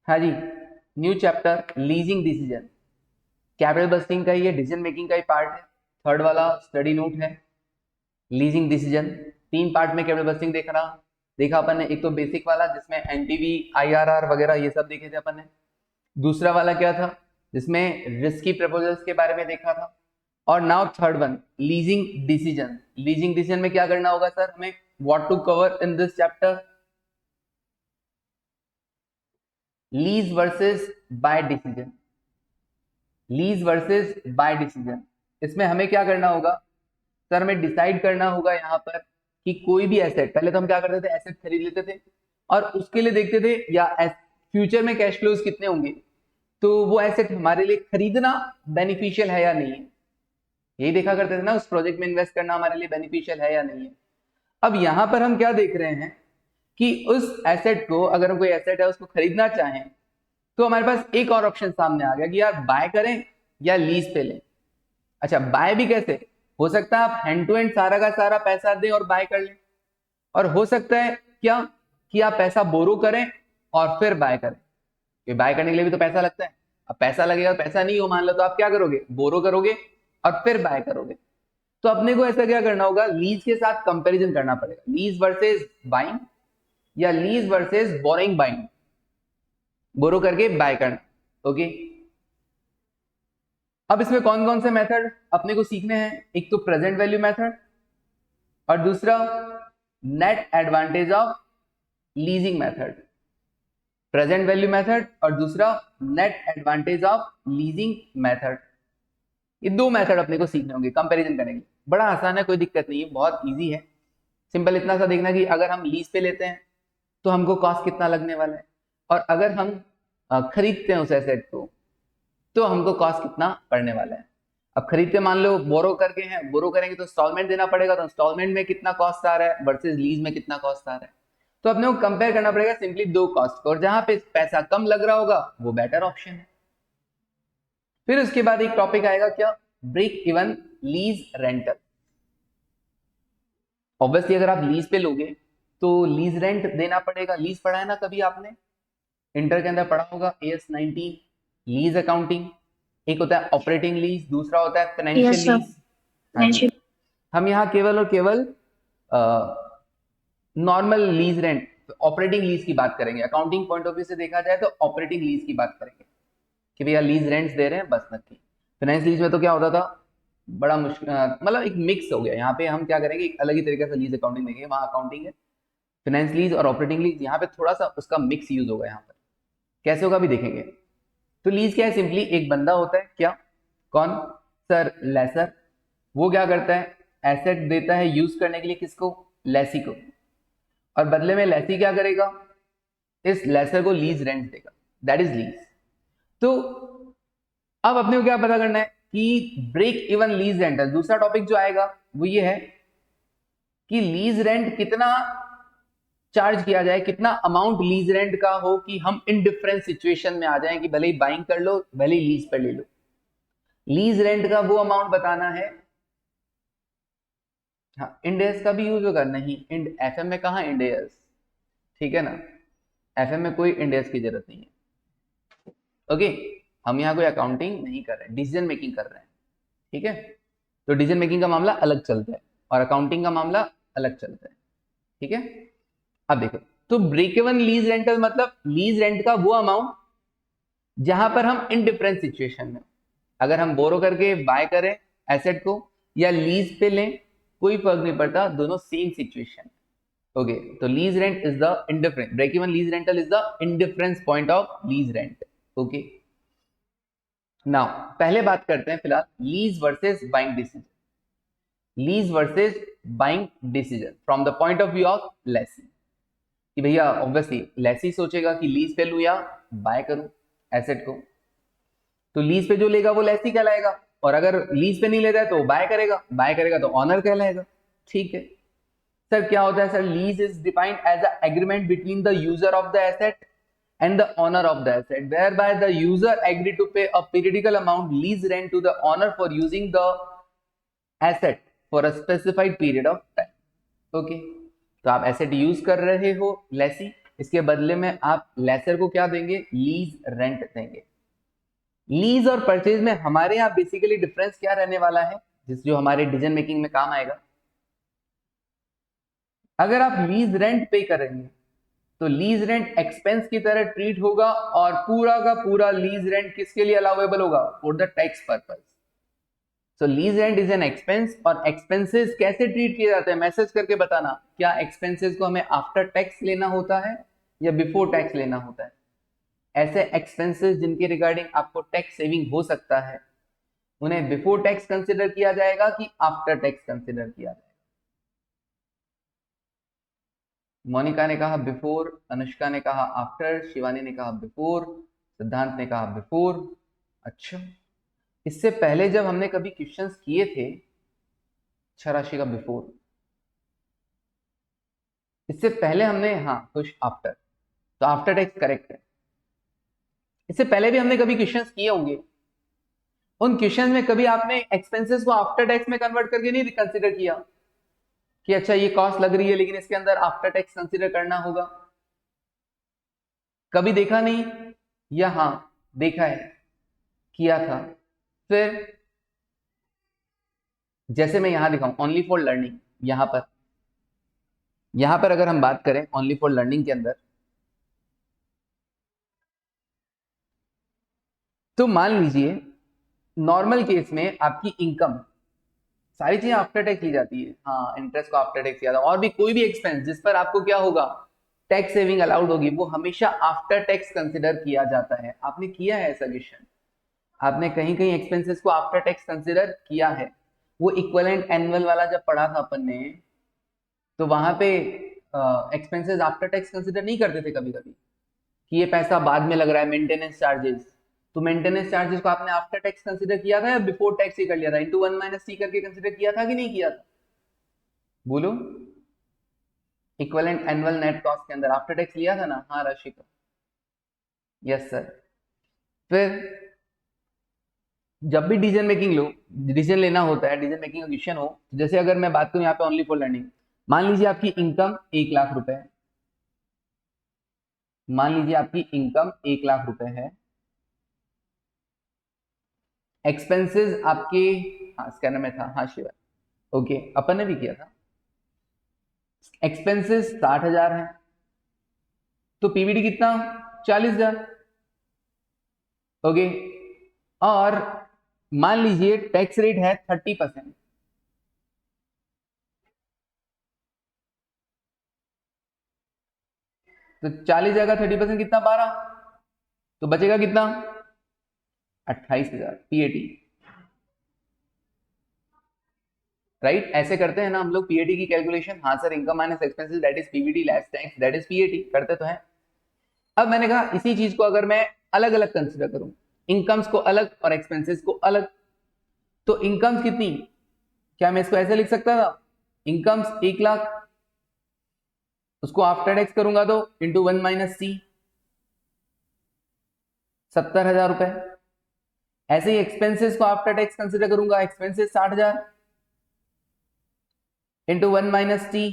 हाँ जी, new chapter leasing decision. Capital budgeting का ये डिसीजन मेकिंग का ही पार्ट है। थर्ड वाला स्टडी नोट है लीजिंग डिसीजन। तीन पार्ट में कैपिटल बस्टिंग देखा अपन ने। एक तो बेसिक वाला जिसमें एनटीवी आईआरआर वगैरह ये सब देखे थे अपन ने। दूसरा वाला क्या था जिसमें रिस्की प्रपोजल्स के बारे में देखा था। और now third one leasing decision. Leasing decision में क्या करना होगा सर हमें? What to cover in this chapter? Lease versus buy decision. Lease versus buy decision, इसमें हमें क्या करना होगा सर? हमें डिसाइड करना होगा यहाँ पर कि कोई भी एसेट, पहले तो हम क्या करते थे, एसेट खरीद लेते थे और उसके लिए देखते थे या फ्यूचर में कैश फ्लोज कितने होंगे, तो वो एसेट हमारे लिए खरीदना बेनिफिशियल है या नहीं है, यही देखा करते थे ना। उस प्रोजेक्ट में इन्वेस्ट करना हमारे लिए बेनिफिशियल है या नहीं है। अब यहां पर हम क्या देख रहे हैं कि उस एसेट को, अगर हम कोई एसेट है उसको खरीदना चाहें, तो हमारे पास एक और ऑप्शन सामने आ गया कि यार बाय करें या लीज पे लें। अच्छा, बाय भी कैसे हो सकता है? आप हैंड टू हैंड सारा का सारा पैसा दें और बाय कर लें, और हो सकता है क्या कि आप पैसा बोरो करें और फिर बाय करें, क्योंकि बाय करने के लिए भी तो पैसा लगता है। अब पैसा लगेगा, पैसा नहीं हो मान लो, तो आप क्या करोगे? बोरो करोगे और फिर बाय करोगे। तो अपने को ऐसा क्या करना होगा? लीज के साथ कंपैरिजन करना पड़ेगा, लीज वर्सेस बाइंग या लीज वर्सेस बोरिंग बाइंग, बोरो करके बाय करना। ओके, अब इसमें कौन कौन से मेथड अपने को सीखने हैं? एक तो प्रेजेंट वैल्यू मेथड और दूसरा net advantage of leasing method. Present value method और दूसरा net advantage of leasing method. ये दो मेथड अपने को सीखने होंगे कंपैरिजन करने के लिए। बड़ा आसान है, कोई दिक्कत नहीं है, बहुत इजी है। सिंपल इतना सा देखना कि अगर हम लीज पे लेते हैं तो हमको कॉस्ट कितना लगने वाला है, और अगर हम खरीदते हैं उस एसेट को तो हमको कॉस्ट कितना पड़ने वाला है। अब खरीदते मान लो बोरो करके हैं, बोरो करेंगे तो इंस्टॉलमेंट देना पड़ेगा, तो इंस्टॉलमेंट में कितना कॉस्ट आ रहा है वर्सेस लीज में कितना कॉस्ट आ रहा है। तो अपने को कंपेयर करना पड़ेगा सिंपली दो कॉस्ट को, और जहां पे पैसा कम लग रहा होगा वो बेटर ऑप्शन है। फिर उसके बाद एक टॉपिक आएगा क्या? Break even lease rental. Obviously अगर आप लीज पे लोगे तो लीज रेंट देना पड़ेगा। लीज पढ़ा है ना कभी आपने? इंटर के अंदर पढ़ा होगा AS19 लीज अकाउंटिंग। एक होता है ऑपरेटिंग लीज, दूसरा होता है फाइनेंशियल यस सर। लीज। हाँ जी, हम यहाँ केवल और केवल normal lease rent operating lease की बात करेंगे। अकाउंटिंग पॉइंट ऑफ व्यू से देखा जाए तो ऑपरेटिंग लीज की बात करेंगे कि भैया लीज रेंट्स दे रहे हैं बस नक्की। फाइनेंस लीज में तो क्या होता था, बड़ा मुश्किल, मतलब एक मिक्स हो गया। यहाँ पे हम क्या करेंगे, एक अलग ही तरीके से लीज अकाउंटिंग देंगे। वहाँ अकाउंटिंग है, फाइनेंस लीज और ऑपरेटिंग लीज, यहाँ पे थोड़ा सा उसका मिक्स यूज होगा। यहाँ पर कैसे होगा भी देखेंगे। तो लीज क्या है? सिंपली एक बंदा होता है, क्या? कौन सर? लेसर। वो क्या करता है? एसेट देता है यूज करने के लिए, किसको? लेसी को। और बदले में लेसी क्या करेगा? इस लेसर को लीज रेंट देगा, दैट इज लीज। तो अब अपने को क्या पता करना है कि ब्रेक इवन लीज रेंटल। दूसरा टॉपिक जो आएगा वो ये है कि लीज रेंट कितना चार्ज किया जाए, कितना अमाउंट लीज रेंट का हो कि हम इन डिफरेंट सिचुएशन में आ जाएं कि भले ही बाइंग कर लो भले ही लीज पर ले लो। लीज रेंट का वो अमाउंट बताना है। हाँ, इंडेस का भी यूज होगा? नहीं, इंड एफएम में कहा इंडेस, ठीक है ना। एफएम में कोई इंडेस की जरूरत नहीं है। ओके, हम यहाँ कोई अकाउंटिंग नहीं कर रहे हैं, डिसीजन मेकिंग कर रहे हैं, ठीक है। तो डिसीजन मेकिंग का मामला अलग चलता है और अकाउंटिंग का मामला अलग चलता है, ठीक है। अब देखो, तो ब्रेक इवन लीज रेंटल मतलब लीज रेंट का वो अमाउंट जहां पर हम इन डिफरेंट सिचुएशन में, अगर हम बोरो करके बाय करें एसेट को या लीज पे लें, कोई फर्क नहीं पड़ता, दोनों सेम सिचुएशन। ओके, तो lease rent is the indifference, break even lease rental is the indifference point of lease rent. Okay, now पहले बात करते हैं फिलहाल lease versus buying decision. Lease versus buying decision from the point of view of lessee. कि भैया obviously Lesi सोचेगा कि lease पे लूं या बाय करूं एसेट को। तो लीज पे जो लेगा वो लेसी कहलाएगा, और अगर लीज पे नहीं लेता है तो बाय करेगा, बाय करेगा तो ऑनर कहलाएगा, ठीक है। सर क्या होता है sir? Lease is defined as a agreement between the user of the asset and the owner of the asset, whereby the user agree to pay a periodical amount lease rent to the owner for using the asset for a specified period of time. Okay, तो आप asset use कर रहे हो लेसी, इसके बदले में आप laser को क्या देंगे, लीज रेंट देंगे। लीज और परचेज में हमारे यहाँ बेसिकली डिफरेंस क्या रहने वाला है, जो हमारे डिसीजन मेकिंग में काम आएगा। अगर आप लीज रेंट पे करेंगे तो लीज रेंट एक्सपेंस की तरह ट्रीट होगा और पूरा का पूरा लीज रेंट किसके लिए अलाउेबल होगा, for the tax purpose. So lease rent is an expense, और एक्सपेंसेस कैसे ट्रीट किए जाते हैं, मैसेज करके बताना, क्या एक्सपेंसेस को हमें आफ्टर टैक्स लेना होता है या बिफोर टैक्स लेना होता है। ऐसे एक्सपेंसेस जिनके रिगार्डिंग आपको टैक्स सेविंग हो सकता है, उन्हें बिफोर टैक्स कंसिडर किया जाएगा कि आफ्टर टैक्स कंसिडर किया जाएगा। मोनिका ने कहा बिफोर, अनुष्का ने कहा आफ्टर, शिवानी ने कहा बिफोर, सिद्धांत ने कहा बिफोर। अच्छा, इससे पहले जब हमने कभी क्वेश्चंस किए थे, अच्छा राशि का बिफोर, इससे पहले हमने, हाँ खुश आफ्टर, तो आफ्टर टैक्स करेक्ट है। इससे पहले भी हमने कभी क्वेश्चंस किए होंगे, उन क्वेश्चन में कभी आपने एक्सपेंसेस को आफ्टर टैक्स में कन्वर्ट करके नहीं कंसिडर किया कि अच्छा ये कॉस्ट लग रही है लेकिन इसके अंदर आफ्टर टैक्स कंसिडर करना होगा, कभी देखा नहीं, या हाँ देखा है, किया था। फिर जैसे मैं यहां दिखाऊं ओनली फॉर लर्निंग, यहां पर अगर हम बात करें ओनली फॉर लर्निंग के अंदर, तो मान लीजिए नॉर्मल केस में आपकी इनकम, सारी चीजें आफ्टर टैक्स ली जाती है, हाँ इंटरेस्ट को आफ्टर टैक्स लिया था, और भी कोई भी एक्सपेंस जिस पर आपको क्या होगा, टैक्स सेविंग अलाउड होगी, वो हमेशा आफ्टर टैक्स कंसिडर किया जाता है। आपने किया है ऐसा क्वेश्चन, आपने कहीं कहीं एक्सपेंसेस को आफ्टर टैक्स कंसिडर किया है। वो इक्विवेलेंट एनुअल वाला जब पढ़ा था अपन ने, तो वहां पे एक्सपेंसेस आफ्टर टैक्स कंसिडर नहीं करते थे कभी कभी, कि ये पैसा बाद में लग रहा है, मेंटेनेंस चार्जेस, तो मेंटेनेंस चार्जेस को आपने आफ्टर टैक्स कंसिडर किया था या बिफोर टैक्स ही कर लिया था, इंटू 1 माइनस सी करके कंसिडर किया था कि नहीं किया था, बोलो। इक्विवेलेंट एनुअल नेट कॉस्ट के अंदर आफ्टर टैक्स लिया था ना, हाँ राशि का, यस सर। फिर जब भी डिसीजन मेकिंग लो, डिसीजन लेना होता है, डिसीजन मेकिंग का क्वेश्चन हो, जैसे अगर मैं बात करूं यहाँ पे ओनली फॉर लर्निंग, मान लीजिए आपकी इनकम 1,00,000 रुपए है, मान लीजिए आपकी इनकम 1,00,000 रुपए है, एक्सपेंसेस आपके, हाँ स्कैनर में था, हाँ शिवा, ओके अपन ने भी किया था, एक्सपेंसेस 60,000 है, तो पीवीडी कितना, 40,000, ओके। और मान लीजिए टैक्स रेट है 30%, तो 40,000 का 30% कितना, 12, तो बचेगा कितना, 28,000 पीएटी, राइट। ऐसे करते हैं ना हम लोग पीएटी की कैलकुलेशन, हाँ sir income minus expenses that is Pvt less tax that is PAT, करते तो हैं। अब मैंने कहा इसी चीज को अगर मैं अलग अलग कंसिडर करूं, इनकम्स को अलग और एक्सपेंसेस को अलग, तो इनकम्स कितनी, क्या मैं इसको ऐसे लिख सकता था, इनकम्स 1,00,000, उसको आफ्टर टैक्स करूंगा तो इंटू 1 माइनस सी, 70,000 रुपए। ऐसे ही एक्सपेंसेस को आफ्टर टैक्स कंसिडर करूंगा, expenses 60,000 into 1 minus T,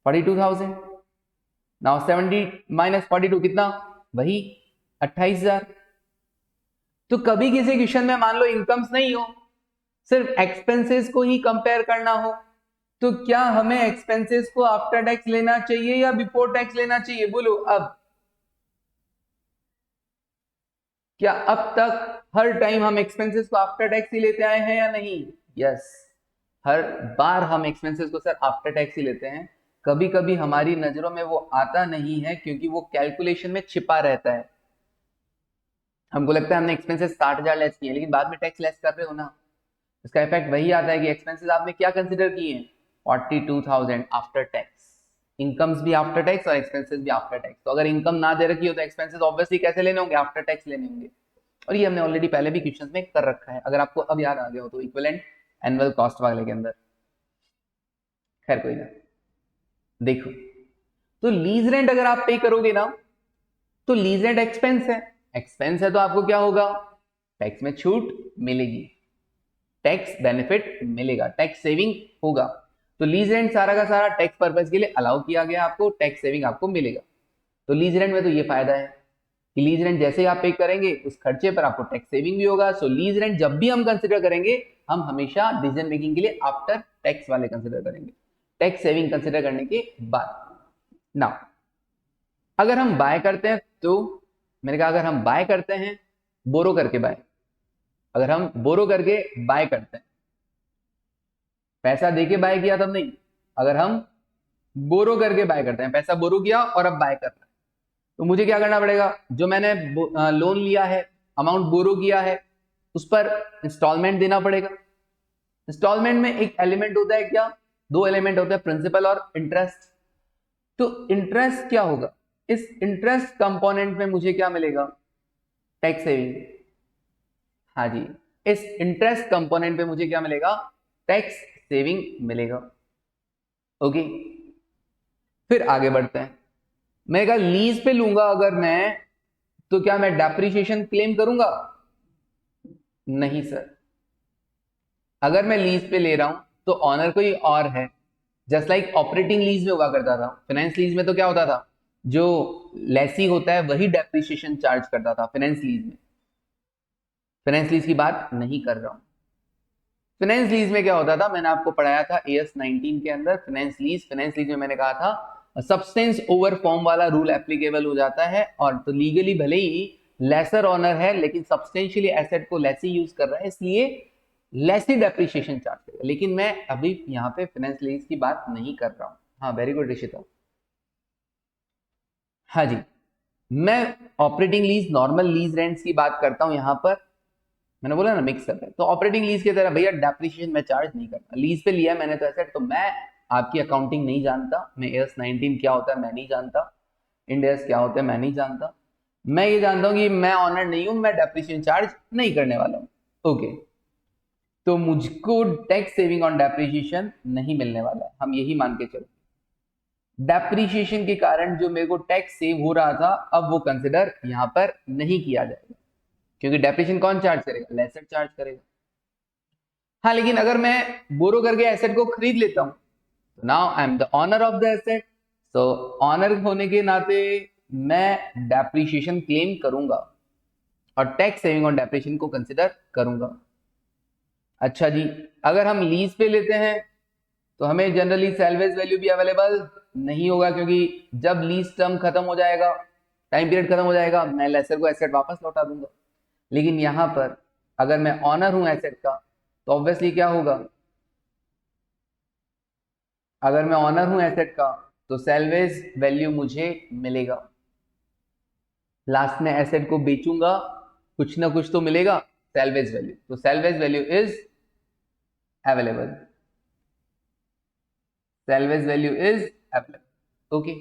42,000। Now 70 minus 42 कितना, वही 28,000। तो कभी किसी क्वेश्चन में मान लो इनकम्स नहीं हो, सिर्फ एक्सपेंसेस को ही कंपेयर करना हो, तो क्या हमें एक्सपेंसेस को आफ्टर टैक्स लेना चाहिए या बिफोर टैक्स लेना चाहिए, बोलो अब। क्या अब तक हर टाइम हम एक्सपेंसेस को आफ्टर टैक्स ही लेते आए हैं या नहीं, यस, हर बार हम एक्सपेंसेस को सर आफ्टर टैक्स ही लेते हैं। कभी कभी हमारी नजरों में वो आता नहीं है क्योंकि वो कैलकुलेशन में छिपा रहता है, हमको लगता है हमने एक्सपेंसेस 60,000 लेस किए, लेकिन बाद में टैक्स लेस कर रहे हो ना, इसका इफेक्ट वही आता है कि एक्सपेंसेस आपने क्या कंसिडर किए हैं, 42,000 आफ्टर टैक्स, इनकम्स भी आफ्टर टैक्स और एक्सपेंसेस भी आफ्टर टैक्स। तो अगर इनकम ना दे रखी हो तो एक्सपेंसेस ऑब्वियसली कैसे लेने होंगे, आफ्टर टैक्स लेने होंगे, और ये हमने ऑलरेडी पहले भी क्वेश्चंस में कर रखा है, अगर आपको अब याद आ गया हो तो, इक्विवेलेंट एनुअल कॉस्ट वाले के अंदर। खैर कोई ना, देखो तो लीज रेंट अगर आप पे करोगे ना, तो लीज रेंट एक्सपेंस है, एक्सपेंस है तो आपको क्या होगा, टैक्स में छूट मिलेगी, टैक्स बेनिफिट मिलेगा, टैक्स सेविंग होगा। तो लीज रेंट सारा का सारा टैक्स पर्पज के लिए अलाउ किया गया, आपको टैक्स सेविंग आपको मिलेगा। तो लीज रेंट में तो ये फायदा है कि लीज रेंट जैसे ही आप पे करेंगे उस खर्चे पर आपको टैक्स सेविंग भी होगा। सो लीज रेंट जब भी हम कंसिडर करेंगे, हम हमेशा डिसीजन मेकिंग के लिए आफ्टर टैक्स वाले कंसिडर करेंगे, टैक्स सेविंग कंसिडर करने के बाद। ना अगर हम बाय करते हैं, तो मैंने कहा अगर हम बाय करते हैं, बोरो करके बाय, अगर हम बोरो करके बाय करते हैं, पैसा देके बाय किया तब नहीं, अगर हम बोरो करके बाय करते हैं, पैसा बोरो किया और अब बाय कर रहे हैं, तो मुझे क्या करना पड़ेगा, जो मैंने लोन लिया है, अमाउंट बोरो किया है, उस पर इंस्टॉलमेंट देना पड़ेगा। इंस्टॉलमेंट में एक एलिमेंट होता है, क्या, दो एलिमेंट होते हैं, प्रिंसिपल और इंटरेस्ट। तो इंटरेस्ट क्या होगा, इस इंटरेस्ट कंपोनेंट में मुझे क्या मिलेगा, टैक्स सेविंग। हाँ जी, इस इंटरेस्ट कंपोनेंट पे मुझे क्या मिलेगा, टैक्स सेविंग मिलेगा। ओके, फिर आगे बढ़ते हैं। मैं कहा लीज पे लूंगा अगर मैं, तो क्या मैं डेप्रिसिएशन क्लेम करूंगा, नहीं सर। अगर मैं लीज पे ले रहा हूं तो ऑनर कोई और है, जस्ट लाइक ऑपरेटिंग लीज में हुआ करता था। फाइनेंस लीज में तो क्या होता था, जो लेसी होता है वही डेप्रिसिएशन चार्ज करता था फाइनेंस लीज में। फाइनेंस लीज की बात नहीं कर रहा हूं। फाइनेंस लीज में क्या होता था, मैंने आपको पढ़ाया था AS 19 के अंदर फाइनेंस लीज में मैंने कहा था सब्सटेंस ओवर फॉर्म वाला रूल एप्लीकेबल हो जाता है, और तो लीगली भले ही लेसर ऑनर है लेकिन सब्सटेंशियली एसेट को लेसी यूज कर रहा है, इसलिए लेसी डेप्रिसिएशन चार्ज करेगा। लेकिन मैं अभी यहाँ पे फाइनेंस लीज की बात नहीं कर रहा हूँ। हाँ, वेरी गुड ऋषिता। हाँ जी, मैं operating lease, normal lease rents की बात करता हूँ यहाँ पर। मैंने बोला ना मिक्सअप है, तो ऑपरेटिंग लीज की तरह भैया डेप्रिसिएशन में चार्ज नहीं करता। लीज पे लिया मैंने तो एसेट, तो मैं आपकी अकाउंटिंग नहीं जानता, मैं AS 19 क्या होता है मैं नहीं जानता, इंड AS क्या होता है मैं नहीं जानता। मैं ये जानता हूँ कि मैं ऑनर नहीं हूं, मैं डेप्रिसिएशन चार्ज नहीं करने वाला हूँ। ओके, तो मुझको टैक्स सेविंग ऑन डेप्रिसिएशन नहीं मिलने वाला है, हम यही मान के चलो। डेप्रिसिएशन के कारण जो मेरे को टैक्स सेव हो रहा था, अब वो कंसिडर यहाँ पर नहीं किया जाएगा, क्योंकि डेप्रिसिएशन कौन चार्ज करेगा, लेसर चार्ज करेगा। हाँ, लेकिन अगर मैं बोरो करके एसेट को खरीद लेता हूं, तो now I am the owner of the asset, तो ऑनर होने के नाते मैं डेप्रिसिएशन क्लेम करूंगा और टैक्स सेविंग ऑन डेप्रिसिएशन को कंसिडर करूंगा। अच्छा जी, अगर हम लीज पे लेते हैं तो हमें जनरली सैल्वेज वैल्यू भी अवेलेबल नहीं होगा, क्योंकि जब लीज टर्म खत्म हो जाएगा, टाइम पीरियड खत्म हो जाएगा, मैं लेसर को एसेट वापस लौटा दूंगा। लेकिन यहां पर अगर मैं ऑनर हूं एसेट का, तो ऑब्वियसली क्या होगा, अगर मैं ऑनर हूं एसेट का तो सैल्वेज वैल्यू मुझे मिलेगा। लास्ट में एसेट को बेचूंगा, कुछ ना कुछ तो मिलेगा, सैल्वेज वैल्यू। तो salvage value is available, salvage value is available. Okay,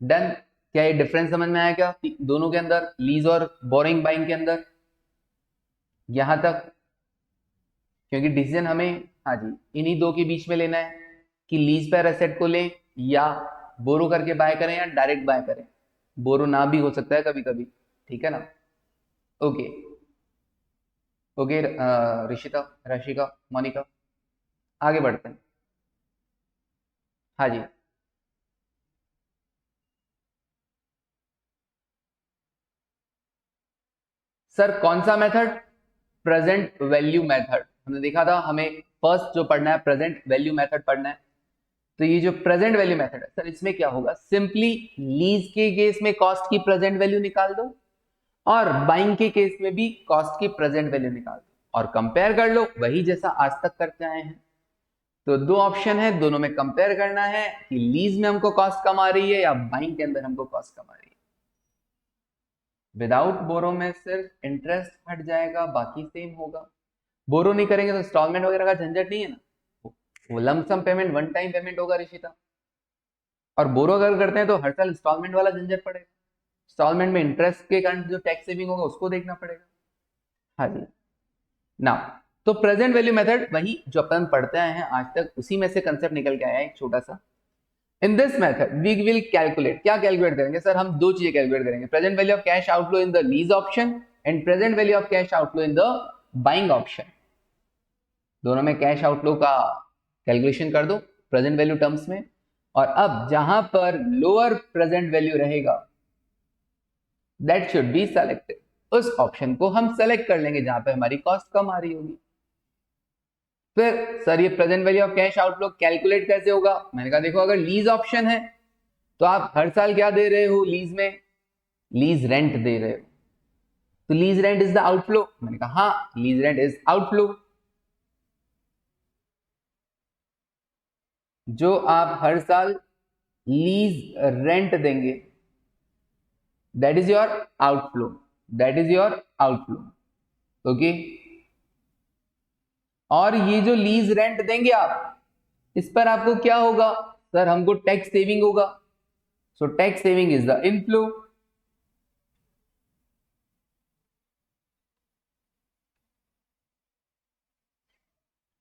done. क्या ये डिफरेंस समझ में आया क्या दोनों के अंदर, लीज और बोरिंग बाइंग के अंदर, यहां तक? क्योंकि डिसीजन हमें, हाँ जी, इन्हीं दो के बीच में लेना है कि लीज पर एसेट को लें या बोरो करके बाय करें या डायरेक्ट बाय करें। बोरो ना भी हो सकता है कभी कभी, ठीक है ना। ओके ओके, ऋषिता, रशिका, मोनिका, आगे बढ़ते हैं। हाँ जी, सर कौन सा मेथड, प्रेजेंट वैल्यू मेथड। हमने देखा था हमें फर्स्ट जो पढ़ना है प्रेजेंट वैल्यू मेथड पढ़ना है। तो ये जो प्रेजेंट वैल्यू मेथड है सर, इसमें क्या होगा, सिंपली लीज के केस में कॉस्ट की प्रेजेंट वैल्यू निकाल दो, और बाइंग के केस में भी कॉस्ट की प्रेजेंट वैल्यू निकाल दो और कंपेयर कर लो, वही जैसा आज तक करते आए हैं। तो दो ऑप्शन है, दोनों में कंपेयर करना है कि लीज में हमको कॉस्ट कम आ रही है या बाइंग के अंदर हमको कॉस्ट कम आ रही है। विदाउट बोरो में सिर्फ इंटरेस्ट हट जाएगा, बाकी सेम होगा। बोरो नहीं करेंगे तो इंस्टॉलमेंट वगैरह का झंझट नहीं है ना, वो lump sum payment, one time payment होगा ऋषिता। और बोरो अगर करते हैं तो हर साल इंस्टॉलमेंट वाला झंझट पड़ेगा, इंस्टॉलमेंट में इंटरेस्ट के कारण जो टैक्स सेविंग होगा उसको देखना पड़ेगा। हाँ जी, ना तो प्रेजेंट वैल्यू मेथड वही जो अपन पढ़ते आए हैं आज तक, उसी में से कंसेप्ट निकल के आया है एक छोटा सा। In this method we will calculate, क्या कैलकुलेट करेंगे सर, हम दो चीजें कैलकुलेट करेंगे, present value of cash outflow in the lease option and present value of cash outflow in the buying option. दोनों में कैश आउटफ्लो का कैलकुलेशन कर दो, प्रेजेंट वैल्यू टर्म्स में। और अब जहां पर लोअर प्रेजेंट वैल्यू रहेगा दैट शुड बी सेलेक्टेड, उस ऑप्शन को हम सेलेक्ट कर लेंगे जहां पे हमारी कॉस्ट कम आ रही होगी। फिर सर ये present value of cash outflow calculate कैसे होगा? मैंने कहा देखो, अगर लीज ऑप्शन है तो आप हर साल क्या दे रहे हो लीज में? लीज रेंट दे रहे हो, तो lease rent is the outflow. मैंने कहा हाँ, लीज रेंट इज आउटफ्लो। जो आप हर साल लीज रेंट देंगे that is your outflow, that is your outflow. Okay, और ये जो लीज रेंट देंगे आप, इस पर आपको क्या होगा? सर हमको टैक्स सेविंग होगा, so tax saving is the inflow.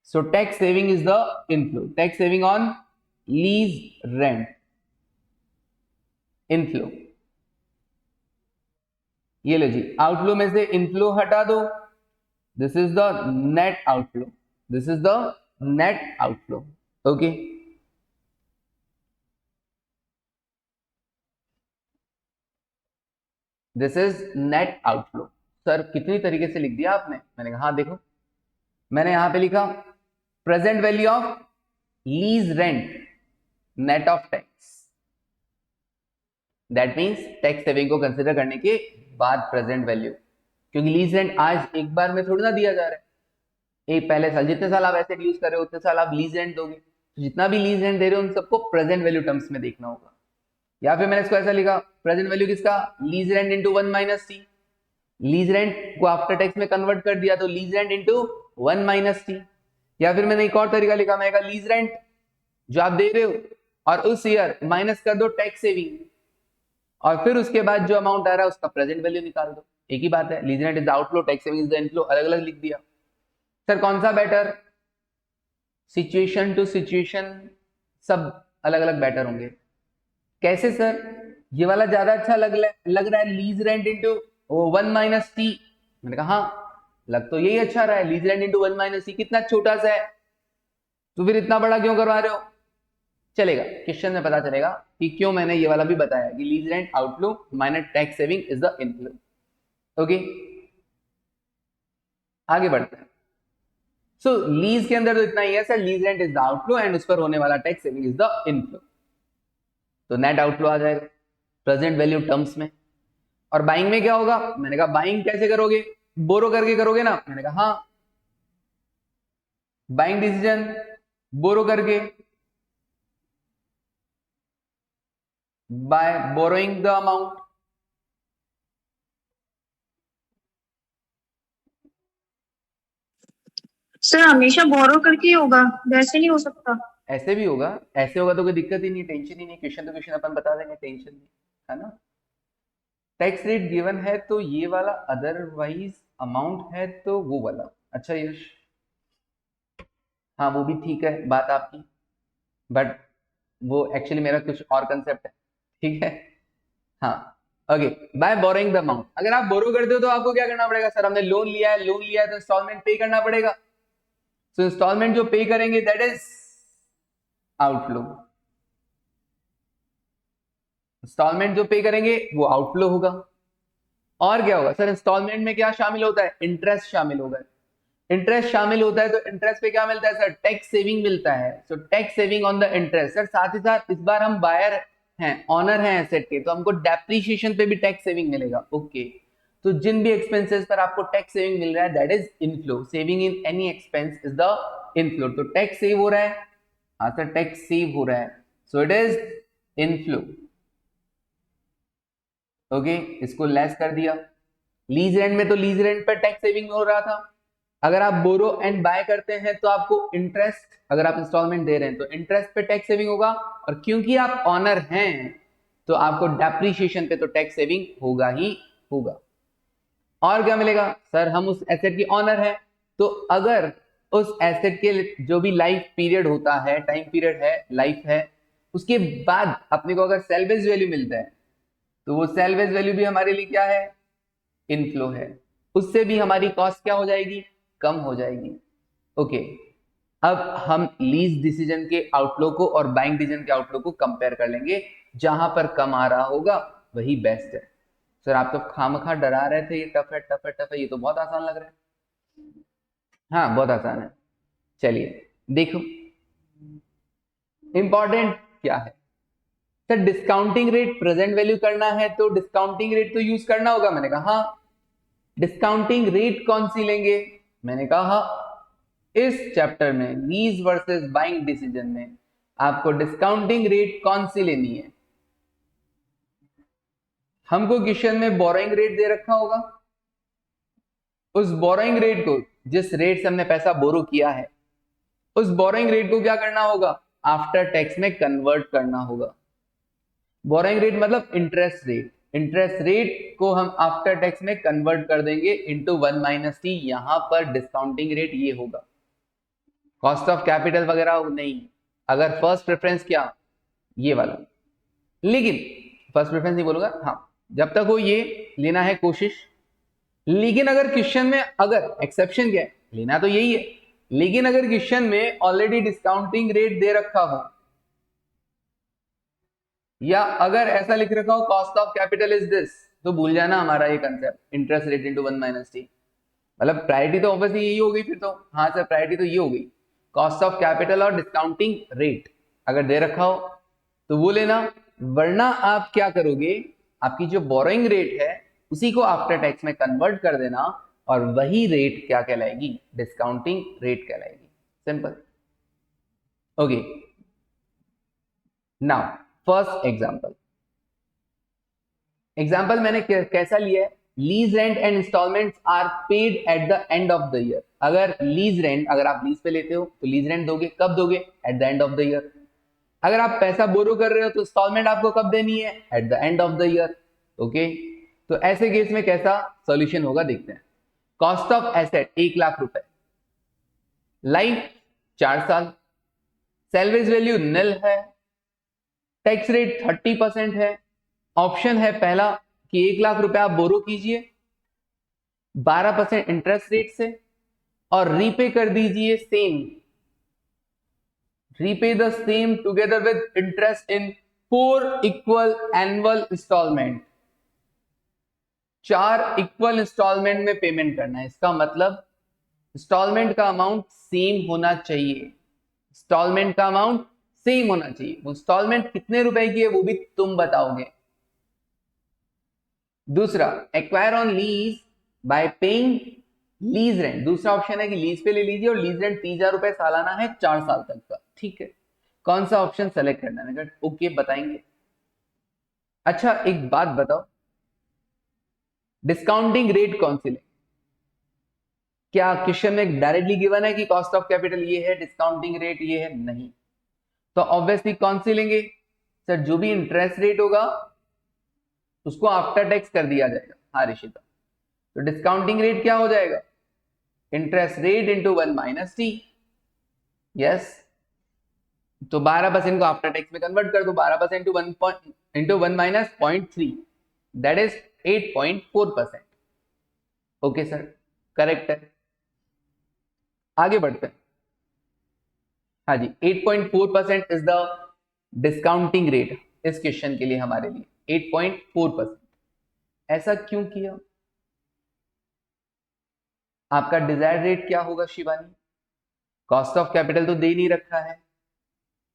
So tax saving is the inflow. Tax saving on lease rent, inflow. ये लो जी, आउटफ्लो में से इनफ्लो हटा दो, this is the net outflow, this is the net outflow. Okay, this is net outflow. Sir कितनी तरीके से लिख दिया आपने? मैंने कहा हाँ देखो, मैंने यहां पे लिखा present value of lease rent net of tax, that means tax saving को कंसिडर करने के बाद प्रेजेंट वैल्यू, क्योंकि लीज रेंट आज एक बार में थोड़ी ना दिया जा रहा है। एक पहले साल जितने साल आप एसेट यूज कर रहे हो उतने साल आप लीज रेंट दोगे, तो जितना भी लीज रेंट दे रहे हो उन सबको प्रेजेंट वैल्यू टर्म्स में देखना होगा। या फिर मैंने इसको ऐसा लिखा, प्रेजेंट वैल्यू किसका? Lease rent into 1 minus T. Lease rent को आफ्टर टैक्स में कन्वर्ट कर दिया तो lease rent into 1 minus T. या फिर मैंने एक और तरीका लिखा, मैं कहा लीज रेंट जो आप दे रहे हो और उस ईयर माइनस कर दो टैक्स सेविंग, और फिर उसके बाद जो अमाउंट आ रहा है उसका प्रेजेंट वैल्यू निकाल दो। एक ही बात है, lease rent is the outflow, tax saving is the inflow, अलग अलग लिख दिया। सर कौन सा बेटर? सिचुएशन टू सिचुएशन सब अलग अलग बेटर होंगे। कैसे सर? ये वाला ज्यादा अच्छा लग रहा है, lease rent into 1 minus T. मैंने कहा हाँ, लग तो यही अच्छा रहा है, lease rent into 1 minus T कितना छोटा सा है, तो फिर इतना बड़ा क्यों करवा रहे हो? चलेगा, क्वेश्चन में पता चलेगा कि क्यों मैंने ये वाला भी बताया कि lease rent outflow minus tax saving is the inflow. Okay, आगे बढ़ते हैं। सो लीज के अंदर तो इतना ही है sir, lease rent is the outflow and उस पर होने वाला tax saving is the inflow, तो नेट आउटफ्लो आ जाएगा प्रेजेंट वैल्यू टर्म्स में। और बाइंग में क्या होगा? मैंने कहा बाइंग कैसे करोगे? बोरो करके करोगे ना? मैंने कहा हाँ, बाइंग डिसीजन बोरो करके, by borrowing the amount. Sir हमेशा बोरो करके ही होगा, वैसे नहीं हो सकता? ऐसे भी होगा, ऐसे होगा तो कोई दिक्कत ही नहीं, टेंशन ही नहीं, क्वेश्चन तो क्वेश्चन अपन बता देंगे, टेंशन नहीं है ना। टैक्स रेट गिवन है तो ये वाला, अदरवाइज अमाउंट है तो वो वाला। अच्छा यश, हाँ वो भी ठीक है बात आपकी, बट वो एक्चुअली मेरा कुछ और कंसेप्ट है, ठीक है। हाँ okay, by borrowing the amount, अगर आप बोरो करते हो तो आपको क्या करना पड़ेगा? सर हमने लोन लिया है, लोन लिया है तो इंस्टॉलमेंट पे करना पड़ेगा, सो इंस्टॉलमेंट जो पे करेंगे दैट इज आउटफ्लो, इंस्टॉलमेंट जो पे करेंगे वो आउटफ्लो होगा। और क्या होगा सर? इंस्टॉलमेंट में क्या शामिल होता है? इंटरेस्ट शामिल होगा, इंटरेस्ट शामिल होता है तो इंटरेस्ट पे क्या मिलता है सर? टैक्स सेविंग मिलता है, so tax saving on the interest. Sir साथ ही साथ इस बार हम बायर हैं, ऑनर हैं एसेट के, तो हमको डेप्रीशिएशन पे भी टैक्स सेविंग मिलेगा। ओके, तो जिन भी एक्सपेंसेस पर आपको टैक्स सेविंग मिल रहा है that is inflow, saving in any expense is the inflow. तो टैक्स सेव हो रहा है, हाँ सर टैक्स सेव हो रहा है, so it is inflow. Okay, इसको लेस कर दिया। लीज रेंट में तो लीज रेंट पर टैक्स सेविंग हो रहा था, अगर आप बोरो एंड बाय करते हैं तो आपको इंटरेस्ट, अगर आप इंस्टॉलमेंट दे रहे हैं तो इंटरेस्ट पे टैक्स सेविंग होगा, और क्योंकि आप ऑनर हैं तो आपको डेप्रीशिएशन पे तो टैक्स सेविंग होगा ही होगा। और क्या मिलेगा? सर हम उस एसेट की ऑनर है, तो अगर उस एसेट के जो भी लाइफ पीरियड होता है, टाइम पीरियड है, लाइफ है, उसके बाद अपने को अगर सेल्वेज वैल्यू मिलता है तो वो सेल्वेज वैल्यू भी हमारे लिए क्या है? इनफ्लो है, उससे भी हमारी कॉस्ट क्या हो जाएगी? कम हो जाएगी। ओके, अब हम लीज डिसीजन के आउटलुक को और बाइंग डिसीजन के आउटलुक को कंपेयर कर लेंगे, जहां पर कम आ रहा होगा वही बेस्ट है। सर आप तो खामखा डरा रहे थे, ये टफ है टफ है टफ है, ये तो बहुत आसान लग रहा है। हाँ बहुत आसान है। चलिए देखो इंपॉर्टेंट क्या है sir, discounting rate present value करना है तो डिस्काउंटिंग रेट तो यूज करना होगा। मैंने कहा हाँ। डिस्काउंटिंग रेट कौन सी लेंगे? मैंने कहा इस चैप्टर में लीज वर्सेस बाइंग डिसीजन में आपको डिस्काउंटिंग रेट कौन सी लेनी है। हमको क्वेश्चन में बोरोइंग रेट दे रखा होगा, उस बोरोइंग रेट को, जिस रेट से हमने पैसा बोरो किया है, उस बोरोइंग रेट को क्या करना होगा? आफ्टर टैक्स में कन्वर्ट करना होगा। बोरोइंग रेट मतलब इंटरेस्ट रेट, इंटरेस्ट रेट को हम आफ्टर टैक्स में कन्वर्ट कर देंगे इनटू 1 माइनस टी। यहां पर डिस्काउंटिंग रेट ये होगा, कॉस्ट ऑफ कैपिटल वगैरह नहीं। अगर फर्स्ट प्रेफरेंस क्या, ये वाला, लेकिन फर्स्ट प्रेफरेंस नहीं बोलूंगा, हाँ जब तक हो ये लेना है कोशिश। लेकिन अगर क्वेश्चन में, अगर एक्सेप्शन क्या है, लेना तो यही है, लेकिन अगर क्वेश्चन में ऑलरेडी डिस्काउंटिंग रेट दे रखा हो, या अगर ऐसा लिख रखा हो cost of capital is this, तो भूल जाना हमारा ये concept interest rate into 1 minus T. मतलब प्रायोरिटी तो ऑब्वियसली यही हो गई फिर तो। हाँ सर प्रायोरिटी तो ये हो गई, कॉस्ट ऑफ कैपिटल और डिस्काउंटिंग रेट अगर दे रखा हो तो वो लेना, वरना आप क्या करोगे, आपकी जो बोरोइंग रेट है उसी को आफ्टर टैक्स में कन्वर्ट कर देना, और वही रेट क्या कहलाएगी? डिस्काउंटिंग रेट कहलाएगी। Simple. Okay now first example. Example मैंने कैसा लिया है? Lease rent and instalments are paid at the end of the year. अगर लीज रेंट, अगर आप लीज पे लेते हो तो लीज रेंट दोगे कब दोगे? Eight the end of the year. अगर आप पैसा बोरो कर रहे हो तो इंस्टॉलमेंट आपको कब देनी है? Eight the end of the year. Okay, तो ऐसे केस में कैसा सॉल्यूशन होगा देखते हैं। कॉस्ट ऑफ एसेट 1 लाख रुपए, लाइफ 4 साल, सैलरीज वैल्यू निल है, टैक्स रेट 30% है। ऑप्शन है पहला कि 1 लाख रुपए आप बोरो कीजिए 12% इंटरेस्ट रेट से और रीपे कर दीजिए same, repay the same together with interest in 4 equal annual installment. 4 equal installment में पेमेंट करना है। इसका मतलब इंस्टॉलमेंट का अमाउंट सेम होना चाहिए, इंस्टॉलमेंट का अमाउंट सेम होना चाहिए। वो इंस्टॉलमेंट कितने रुपए की है वो भी तुम बताओगे। दूसरा, acquire on lease bye paying lease rent. दूसरा ऑप्शन है कि लीज पे ले लीजिए और लीज रेंट 30,000 रुपए सालाना है 4 साल तक का। ठीक है, कौन सा ऑप्शन सेलेक्ट करना है? ओके बताएंगे। अच्छा एक बात बताओ, डिस्काउंटिंग रेट कौन सी ले? क्या क्वेश्चन में डायरेक्टली गिवन है कि कॉस्ट ऑफ कैपिटल ये है, डिस्काउंटिंग रेट ये है? नहीं। तो ऑब्वियसली कौन सी लेंगे सर? जो भी इंटरेस्ट रेट होगा उसको आफ्टर टैक्स कर दिया जाएगा। हाँ ऋषिता, तो डिस्काउंटिंग रेट क्या हो जाएगा? Interest rate into 1 minus T. Yes, तो 12% को आफ्टर टैक्स में कन्वर्ट कर दो। 12% into 1 minus 0.3, that is 8.4%। Okay sir, correct है। आगे बढ़ते हैं। हाँ जी, 8.4% इज द डिस्काउंटिंग रेट इस क्वेश्चन के लिए हमारे लिए 8.4%। ऐसा क्यों किया? आपका डिजायर्ड रेट क्या होगा शिवानी? कॉस्ट ऑफ कैपिटल तो दे नहीं रखा है,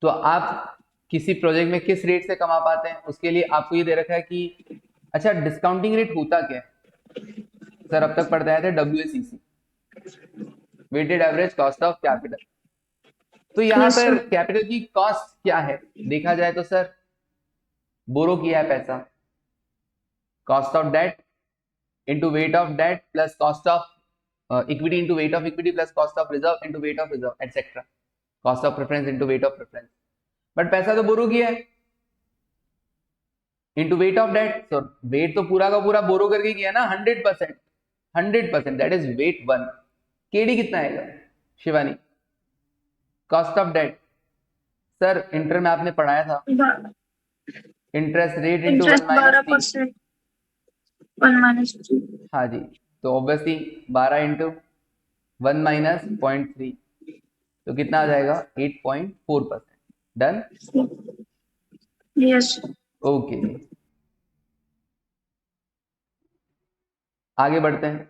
तो आप किसी प्रोजेक्ट में किस रेट से कमा पाते हैं उसके लिए आपको ये दे रखा है कि अच्छा डिस्काउंटिंग रेट होता क्या है सर? अब तक पढ़ते आए थे WACC, weighted average cost of capital. तो यहां यस पर सर। कैपिटल की कॉस्ट क्या है देखा जाए तो सर, बोरो किया है पैसा, cost of debt into weight of debt plus cost of equity into weight of equity plus cost of reserve into weight of reserve etcetera, cost of preference into weight of preference. But पैसा तो borrow किया है into weight of debt, तो weight तो पूरा का पूरा बोरो करके किया ना 100%, 100%, दैट इज वेट 1। केडी कितना आएगा Shivani? Cost of debt sir inter में आपने पढ़ाया था, interest rate into 1 interest minus T. 12%, 1 minus 2। हाँ जी, तो ऑब्वियसली 12 इंटू 1 माइनस 0.3, तो कितना आ जाएगा 8.4%। डन। यस। ओके, आगे बढ़ते हैं।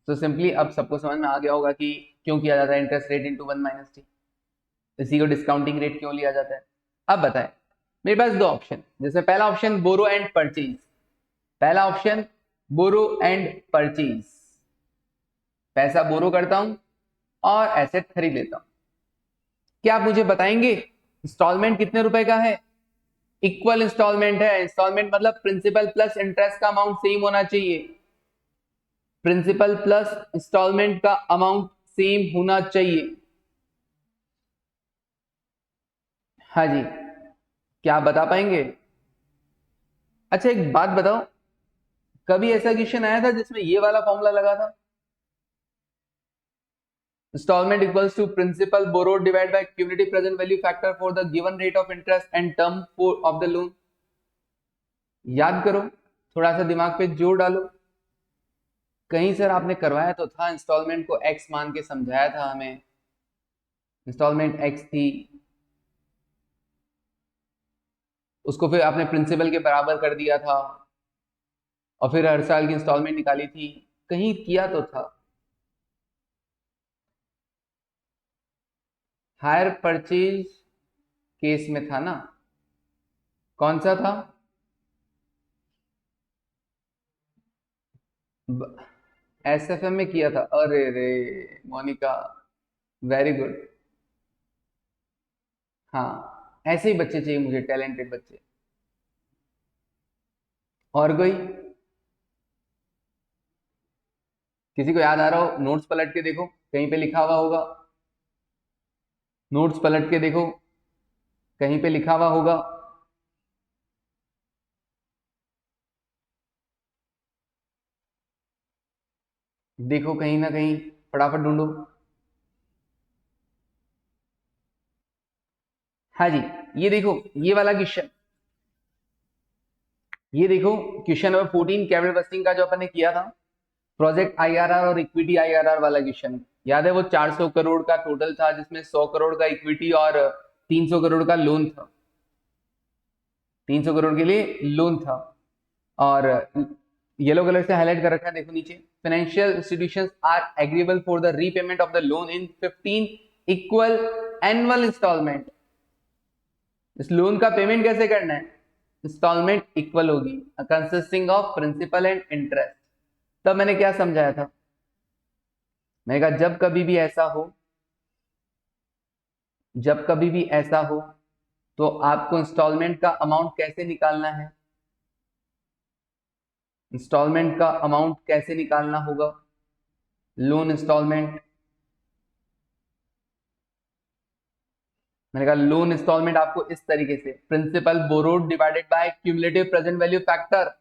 तो सिंपली अब सबको समझ में आ गया होगा कि क्यों किया जाता है इंटरेस्ट रेट इंटू 1 - t, इसी को डिस्काउंटिंग रेट क्यों लिया जाता है। अब बताएं, मेरे पास दो ऑप्शन, जैसे पहला ऑप्शन बोरो एंड परचेज, पहला ऑप्शन बोरो एंड परचेज, पैसा बोरो करता हूं और एसेट खरीद लेता हूं। क्या आप मुझे बताएंगे इंस्टॉलमेंट कितने रुपए का है? इक्वल इंस्टॉलमेंट है। इंस्टॉलमेंट मतलब प्रिंसिपल प्लस इंटरेस्ट का अमाउंट सेम होना चाहिए, प्रिंसिपल प्लस इंस्टॉलमेंट का अमाउंट सेम होना चाहिए। हाँ जी, क्या आप बता पाएंगे? अच्छा एक बात बताओ, कभी ऐसा क्वेश्चन आया था जिसमें ये वाला फॉर्मूला लगा था, installment equals to principal borrowed divide by cumulative present value factor for the given rate of interest and term of the loan? याद करो, थोड़ा सा दिमाग पे जोर डालो। कहीं सर आपने करवाया तो था, इंस्टॉलमेंट को एक्स मान के समझाया था हमें, इंस्टॉलमेंट एक्स थी, उसको फिर आपने प्रिंसिपल के बराबर कर दिया था और फिर हर साल की इंस्टॉलमेंट निकाली थी, कहीं किया तो था। हायर परचेज केस में था ना, कौन सा था? एसएफएम में किया था। अरे रे मोनिका, वेरी गुड। हाँ, ऐसे ही बच्चे चाहिए मुझे, टैलेंटेड बच्चे। और कोई, किसी को याद आ रहा हो? नोट्स पलट के देखो, कहीं पे लिखा हुआ होगा। नोट्स पलट के देखो, कहीं पे लिखा हुआ होगा। देखो कहीं ना कहीं, फटाफट ढूंढो। हाँ जी, ये देखो, ये वाला क्वेश्चन, ये देखो क्वेश्चन नंबर 14 कैपिटल बस्टिंग का जो अपन ने किया था, प्रोजेक्ट आईआरआर और इक्विटी आईआरआर वाला क्वेश्चन। याद है वो 400 करोड़ का टोटल था, जिसमें 100 करोड़ का इक्विटी और 300 करोड़ का लोन था, 300 करोड़ के लिए लोन था। और येलो कलर से हाईलाइट कर रखा है, देखो नीचे, financial institutions are agreeable for the repayment of the loan in 15 equal annual installment. इस लोन का पेमेंट कैसे करना है? इंस्टॉलमेंट इक्वल होगी, consisting of principal and interest. तब मैंने क्या समझाया था? मैंने कहा जब कभी भी ऐसा हो, जब कभी भी ऐसा हो तो आपको इंस्टॉलमेंट का अमाउंट कैसे निकालना है? इंस्टॉलमेंट का अमाउंट कैसे निकालना होगा? लोन इंस्टॉलमेंट, मैंने कहा लोन इंस्टॉलमेंट आपको इस तरीके से, principal borrowed divided by cumulative present value factor.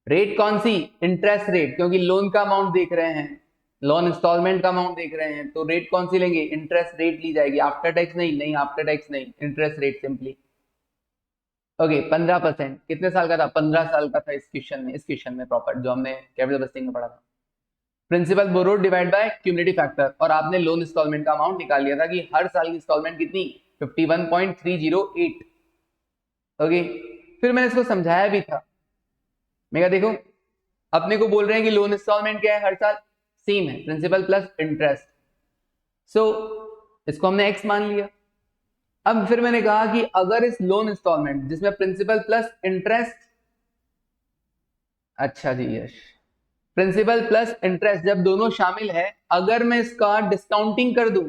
Rate कौन सी? इंटरेस्ट रेट, क्योंकि लोन का अमाउंट देख रहे हैं, लोन इंस्टॉलमेंट का अमाउंट देख रहे हैं, तो रेट कौन सी लेंगे? इंटरेस्ट रेट ली जाएगी, आफ्टर टैक्स नहीं, नहीं आफ्टर टैक्स नहीं, इंटरेस्ट रेट सिंपली। ओके, 15%, कितने साल का था? 15 साल का था इस क्वेश्चन में, इस क्वेश्चन में प्रॉपर जो हमने कैपिटल बस्टिंग में पढ़ा था। Principal borrowed divide by cumulative factor, और आपने लोन इंस्टॉलमेंट का अमाउंट निकाल लिया था कि हर साल की इंस्टॉलमेंट कितनी? 51.308। ओके, फिर मैंने इसको समझाया भी था। मैं कहा देखो, अपने को बोल रहे हैं कि लोन इंस्टॉलमेंट क्या है? हर साल सेम है, प्रिंसिपल प्लस इंटरेस्ट। सो इसको हमने एक्स मान लिया। अब फिर मैंने कहा कि अगर इस लोन इंस्टॉलमेंट जिसमें प्रिंसिपल प्लस इंटरेस्ट, अच्छा जी यश, प्रिंसिपल प्लस इंटरेस्ट जब दोनों शामिल है, अगर मैं इसका डिस्काउंटिंग कर दूं,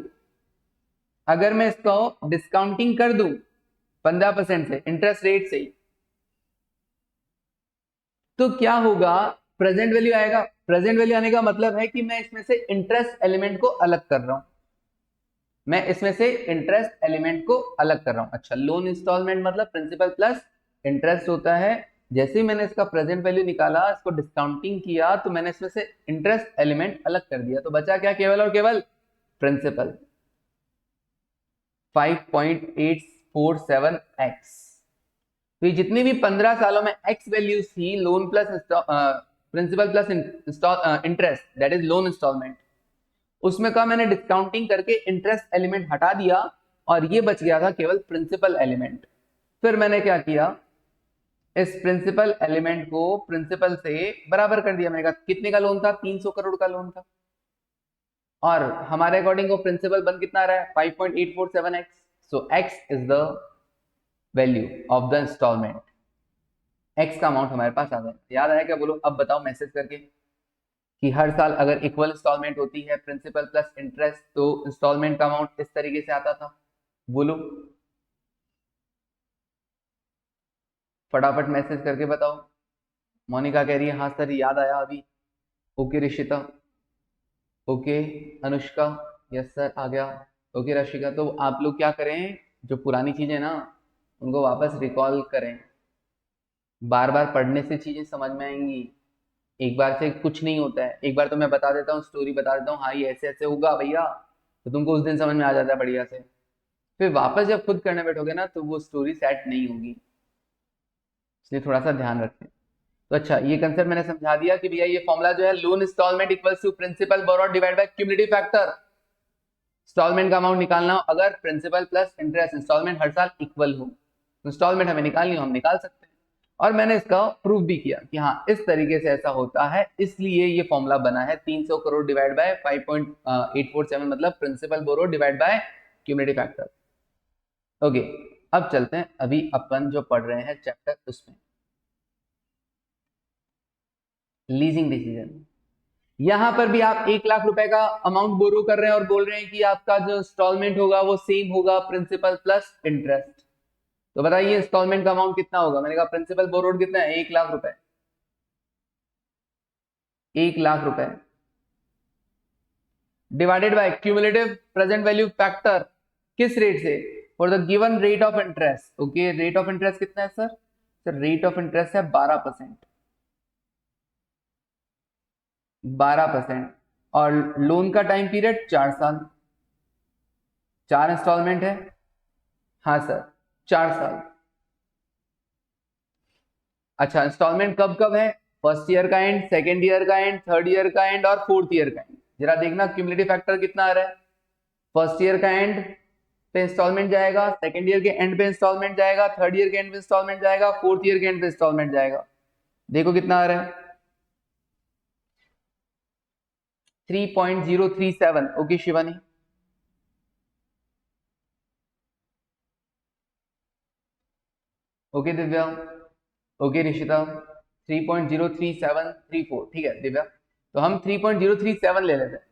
अगर मैं इसको डिस्काउंटिंग कर दूं 15% से, इंटरेस्ट रेट से ही, तो क्या होगा? प्रेजेंट वैल्यू आएगा। प्रेजेंट वैल्यू आने का मतलब है कि मैं इसमें से इंटरेस्ट एलिमेंट को अलग कर रहा हूं, मैं इसमें से इंटरेस्ट एलिमेंट को अलग कर रहा हूं। अच्छा, लोन इंस्टॉलमेंट मतलब प्रिंसिपल प्लस इंटरेस्ट होता है। जैसे ही मैंने इसका प्रेजेंट वैल्यू निकाला, इसको डिस्काउंटिंग किया, तो मैंने इसमें से इंटरेस्ट एलिमेंट अलग कर दिया, तो बचा क्या? केवल और केवल प्रिंसिपल, 5.847x। तो ये जितनी भी 15 सालों में एक्स वैल्यूज थी, loan plus principal plus interest, that is loan installment, उसमें का मैंने डिस्काउंटिंग करके इंटरेस्ट एलिमेंट हटा दिया और ये बच गया था केवल प्रिंसिपल एलिमेंट। फिर मैंने क्या किया, इस प्रिंसिपल एलिमेंट को प्रिंसिपल से बराबर कर दिया। मैंने कहा कितने का लोन था, 300 करोड़ का लोन था, और हमारे अकॉर्डिंग वो प्रिंसिपल बन कितना रहा है, 5.847x। So x is the value of the installment, x का अमाउंट हमारे पास आ गया। याद आया क्या, बोलो अब बताओ मैसेज करके कि हर साल अगर इक्वल इंस्टॉलमेंट होती है प्रिंसिपल प्लस इंटरेस्ट तो इंस्टॉलमेंट का अमाउंट इस तरीके से आता था। बोलो फटाफट मैसेज करके बताओ। मोनिका कह रही है हाँ सर याद आया अभी। Okay Rishita, okay Anushka, yes sir आ गया। ओके रशिका, तो आप लोग क्या करें, जो पुरानी चीजें ना उनको वापस रिकॉल करें। बार बार पढ़ने से चीजें समझ में आएंगी, एक बार से कुछ नहीं होता है। एक बार तो मैं बता देता हूँ, स्टोरी बता देता हूँ, हाँ ये ऐसे ऐसे होगा भैया, तो तुमको उस दिन समझ में आ जाता है बढ़िया से। फिर वापस जब खुद करने बैठोगे ना तो वो स्टोरी सेट नहीं होगी, इसलिए थोड़ा सा ध्यान रखें। तो अच्छा, ये कंसेप्ट मैंने समझा दिया कि भैया ये फॉर्मूला जो है, loan installment equals to principal borrowed divide by cumulative factor. Installment का अमाउंट निकालना हो, अगर प्रिंसिपल प्लस इंटरेस्ट इंस्टॉलमेंट हर साल इक्वल हो, इंस्टॉलमेंट हमें निकालनी हो हम निकाल सकते हैं। और मैंने इसका प्रूफ भी किया कि हाँ इस तरीके से ऐसा होता है, इसलिए ये फॉर्मूला बना है 300 करोड़ डिवाइड बाय 5.847, मतलब principal borrow divide by cumulative factor. Okay, अब चलते हैं अभी अपन जो पढ़ रहे हैं चैप्टर उसमें, लीजिंग डिसीजन। यहां पर भी आप 1 लाख रुपए का अमाउंट बोरो कर रहे हैं और बोल रहे हैं कि आपका जो इंस्टॉलमेंट होगा वो सेम होगा प्रिंसिपल प्लस इंटरेस्ट। तो बताइए इंस्टॉलमेंट का अमाउंट कितना होगा। मैंने कहा प्रिंसिपल बोरोड कितना है, 1 लाख रुपए। 1 लाख रुपए divided by cumulative present value factor, किस रेट से, for the given rate of interest. Okay, rate of interest कितना है sir, sir rate of interest है 12%। 12%, और लोन का टाइम पीरियड 4 साल, 4 इंस्टॉलमेंट है। हाँ सर 4 साल। अच्छा, इंस्टॉलमेंट कब कब है, फर्स्ट ईयर का एंड, सेकेंड ईयर का एंड, थर्ड ईयर का एंड और फोर्थ ईयर का एंड। जरा देखना क्यूमुलेटिव फैक्टर कितना आ रहा है। फर्स्ट ईयर का एंड पे इंस्टॉलमेंट जाएगा, सेकेंड ईयर के एंड पे इंस्टॉलमेंट जाएगा, थर्ड ईयर के एंड पे इंस्टॉलमेंट जाएगा, फोर्थ ईयर के एंड पे इंस्टॉलमेंट जाएगा। देखो कितना आ रहा है, 3.037। Okay Shivani, okay Divya, okay Nishita, 3.03734। ठीक है दिव्या, तो हम 3.037 ले लेते हैं।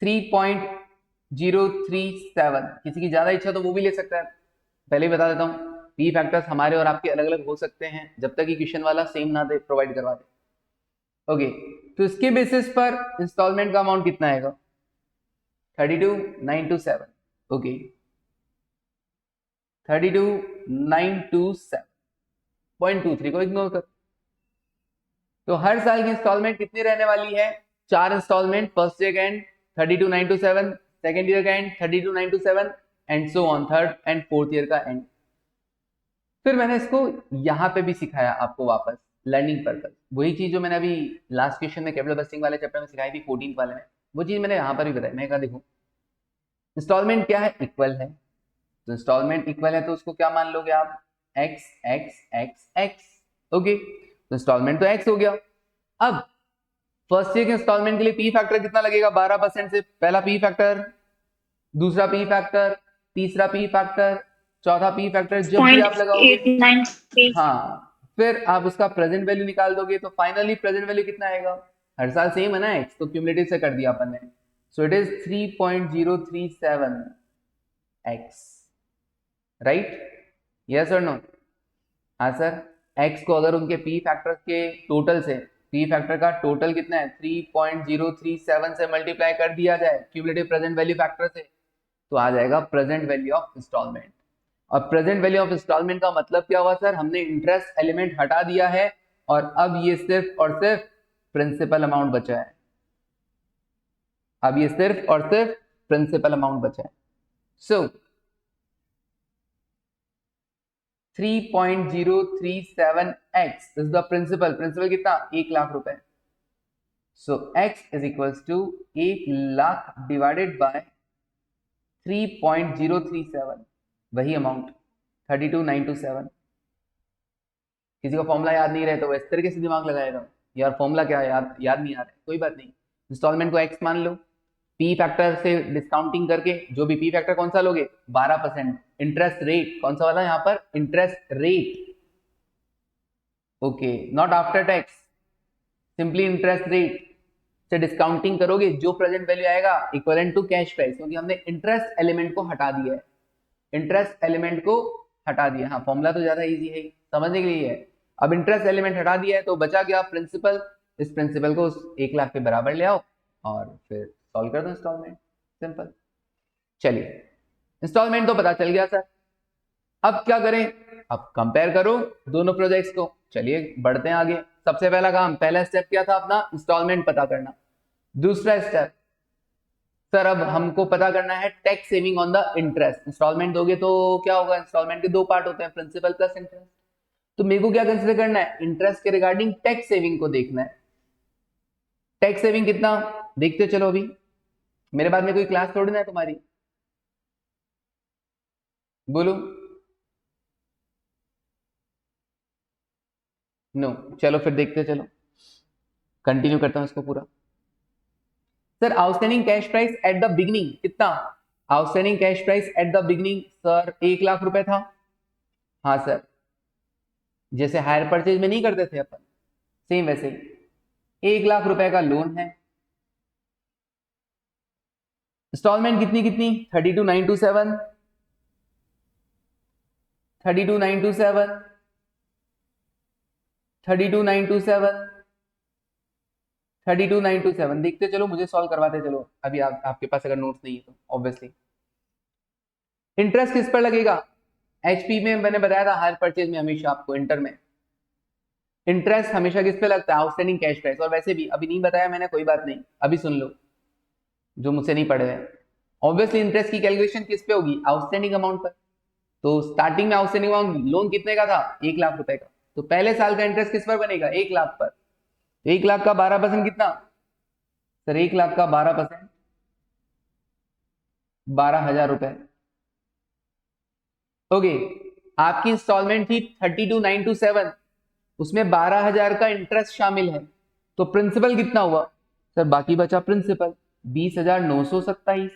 3.037, किसी की ज्यादा इच्छा तो वो भी ले सकता है। पहले ही बता देता हूँ, पी फैक्टर्स हमारे और आपके अलग अलग हो सकते हैं जब तक कि क्वेश्चन वाला सेम ना दे, प्रोवाइड करवा दे। ओके, तो इसके बेसिस पर इंस्टॉलमेंट का अमाउंट कितना आएगा, 32,927। ओके 32,927.23 को इग्नोर कर। तो हर साल की इंस्टॉलमेंट कितनी रहने वाली है, 4 इंस्टॉलमेंट, फर्स्ट ईयर का एंड 32,927, सेकेंड ईयर का and 32,927, and so on third and fourth year का एंड। फिर मैंने इसको यहाँ पे भी सिखाया आपको वापस, लर्निंग पर्पस। वही चीज जो मैंने अभी लास्ट क्वेश्चन में कैपिटल बस्टिंग वाले चैप्टर में सिखाई थी 14th वाले में, वो चीज मैंने यहाँ पर भी बताई। मैं कहा देखो इंस्टॉलमेंट क्या है, इक्वल है, तो इंस्टॉलमेंट इक्वल है तो उसको क्या मान लोगे आप, x x x x. Okay, तो इंस्टॉलमेंट तो एक्स हो गया। अब फर्स्ट ईयर के इंस्टॉलमेंट के लिए पी फैक्टर कितना लगेगा, 12% से पहला पी फैक्टर, दूसरा पी फैक्टर, तीसरा पी फैक्टर, चौथा पी फैक्टर, जब भी आप लगाओगे 0.893। हाँ फिर आप उसका प्रेजेंट वैल्यू निकाल दोगे, तो फाइनली प्रेजेंट वैल्यू कितना आएगा, हर साल सेम है ना एक्स, तो क्यूमुलेटिव से कर दिया अपन ने। सो it is 3.037 x, right, yes और नो। हाँ सर, एक्स को अगर उनके पी फैक्टर के टोटल से, पी फैक्टर का टोटल कितना है 3.037 से मल्टीप्लाई कर दिया जाए क्यूमुलेटिव प्रेजेंट वैल्यू फैक्टर से, तो आ जाएगा प्रेजेंट वैल्यू ऑफ इंस्टॉलमेंट। और प्रेजेंट वैल्यू ऑफ इंस्टॉलमेंट का मतलब क्या हुआ सर, हमने इंटरेस्ट एलिमेंट हटा दिया है और अब ये सिर्फ और सिर्फ प्रिंसिपल अमाउंट बचा है। अब ये सिर्फ और सिर्फ प्रिंसिपल अमाउंट बचा है। So 3.037x is the principal, principal कितना, 1 लाख रुपए। So x is equals to 1,00,000 divided by 3.037, वही अमाउंट 32,927। किसी को फॉर्मूला याद नहीं रहे तो वो इस तरीके से दिमाग लगाएगा, यार फॉर्मूला क्या है, याद नहीं आ रहा है, कोई बात नहीं। इंस्टॉलमेंट को x मान लो, पी फैक्टर से डिस्काउंटिंग करके जो भी पी फैक्टर कौन सा लोगे 12%, इंटरेस्ट रेट कौन सा वाला यहाँ पर interest rate, okay not after tax, simply interest rate से डिस्काउंटिंग करोगे, जो प्रेजेंट वैल्यू आएगा इक्विवेलेंट टू कैश प्राइस, क्योंकि हमने इंटरेस्ट एलिमेंट को हटा दिया है, इंटरेस्ट एलिमेंट को हटा दिया। हाँ फॉर्मूला तो ज्यादा इजी है समझने के लिए है। अब इंटरेस्ट एलिमेंट हटा दिया है तो बचा क्या प्रिंसिपल, इस प्रिंसिपल को उस 1,00,000 के बराबर ले आओ और फिर सॉल्व कर दो इंस्टॉलमेंट, सिंपल। चलिए इंस्टॉलमेंट तो पता चल गया सर, अब क्या करें, अब कंपेयर करो दोनों प्रोजेक्ट्स को। चलिए बढ़ते हैं आगे। सबसे पहला काम, पहला स्टेप क्या था अपना, इंस्टॉलमेंट पता करना। दूसरा स्टेप सर अब हमको पता करना है tax saving on the interest. Installment दोगे तो क्या होगा, इंस्टॉलमेंट के दो पार्ट होते हैं, प्रिंसिपल प्लस इंटरेस्ट। तो मेरे को क्या कंसिडर करना है, इंटरेस्ट के रिगार्डिंग टैक्स सेविंग को देखना है। टैक्स सेविंग कितना देखते चलो, अभी मेरे बाद में कोई क्लास थोड़ी ना है तुम्हारी, बोलो नो। चलो फिर देखते चलो, कंटिन्यू करता हूं इसको पूरा। Sir outstanding cash price at the beginning कितना, outstanding cash price at the beginning sir 1,00,000 रुपए था। हाँ सर, जैसे हायर परचेज में नहीं करते थे अपन, सेम वैसे ही 1,00,000 रुपए का लोन है। इंस्टॉलमेंट कितनी कितनी 32,927, 32,927, 32,927, 32,927 देखते चलो, मुझे सॉल्व करवाते चलो अभी। आपके पास अगर नोट्स नहीं है तो ऑब्वियसली। इंटरेस्ट किस पर लगेगा, एचपी में मैंने बताया था, हायर परचेज में हमेशा आपको इंटर में इंटरेस्ट हमेशा किस पे लगता है, आउटस्टैंडिंग कैश प्राइस। और वैसे भी अभी नहीं बताया मैंने, कोई बात नहीं, अभी सुन लो जो मुझसे नहीं पढ़े हैं। ऑब्वियसली इंटरेस्ट की कैलकुलेशन किस पे होगी, आउटस्टैंडिंग अमाउंट पर। तो स्टार्टिंग में आउटस्टैंडिंग अमाउंट लोन कितने का था, 1,00,000 रुपए का, तो पहले साल का इंटरेस्ट किस पर बनेगा, 1,00,000 पर। 1,00,000 का 12% कितना सर, 1,00,000 का 12% 12,000 रुपए। ओके, आपकी इंस्टॉलमेंट थी 32,927, उसमें 12,000 का इंटरेस्ट शामिल है, तो प्रिंसिपल कितना हुआ सर, बाकी बचा प्रिंसिपल 20,927।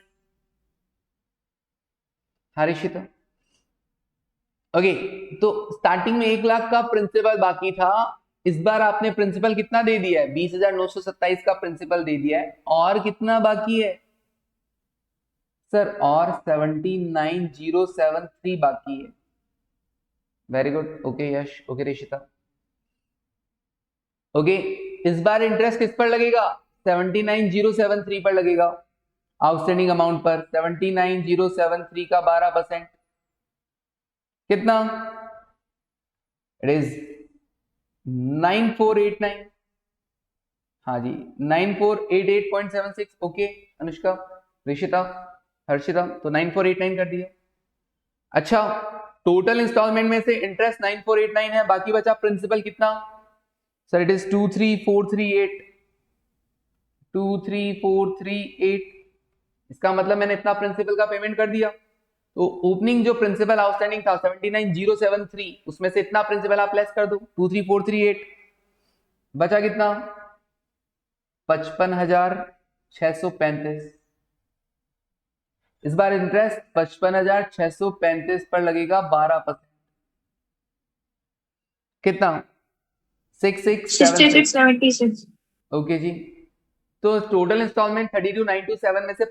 हरिशिता ओके, तो स्टार्टिंग में 1,00,000 का प्रिंसिपल बाकी था, इस बार आपने प्रिंसिपल कितना दे दिया है, 20,927 का प्रिंसिपल दे दिया है, और कितना बाकी है सर, और 79,073 बाकी है। वेरी गुड, ओके यश, ओके रिशिता। ओके, इस बार इंटरेस्ट किस पर लगेगा, 79,073 पर लगेगा, आउटस्टैंडिंग अमाउंट पर। 79,073 का 12% कितना, इट इज 9489। हाँ जी 9488.76। ओके अनुष्का, रिशिता, हर्षिता, तो 9489 कर दिया। अच्छा, टोटल इंस्टॉलमेंट में से इंटरेस्ट 9489 है, बाकी बचा प्रिंसिपल कितना सर, इट इज 23,438, 23,438। इसका मतलब मैंने इतना प्रिंसिपल का पेमेंट कर दिया। तो ओपनिंग जो प्रिंसिपल आउटस्टैंडिंग था 79,073, उसमें से इतना प्रिंसिपल आप लेस कर दो 23,438, बचा कितना 55,635। इस बार इंटरेस्ट 55,635 पर लगेगा 12%, कितना 6676। 6676। ओके जी, तो टोटल इंस्टॉलमेंट 32,927 में से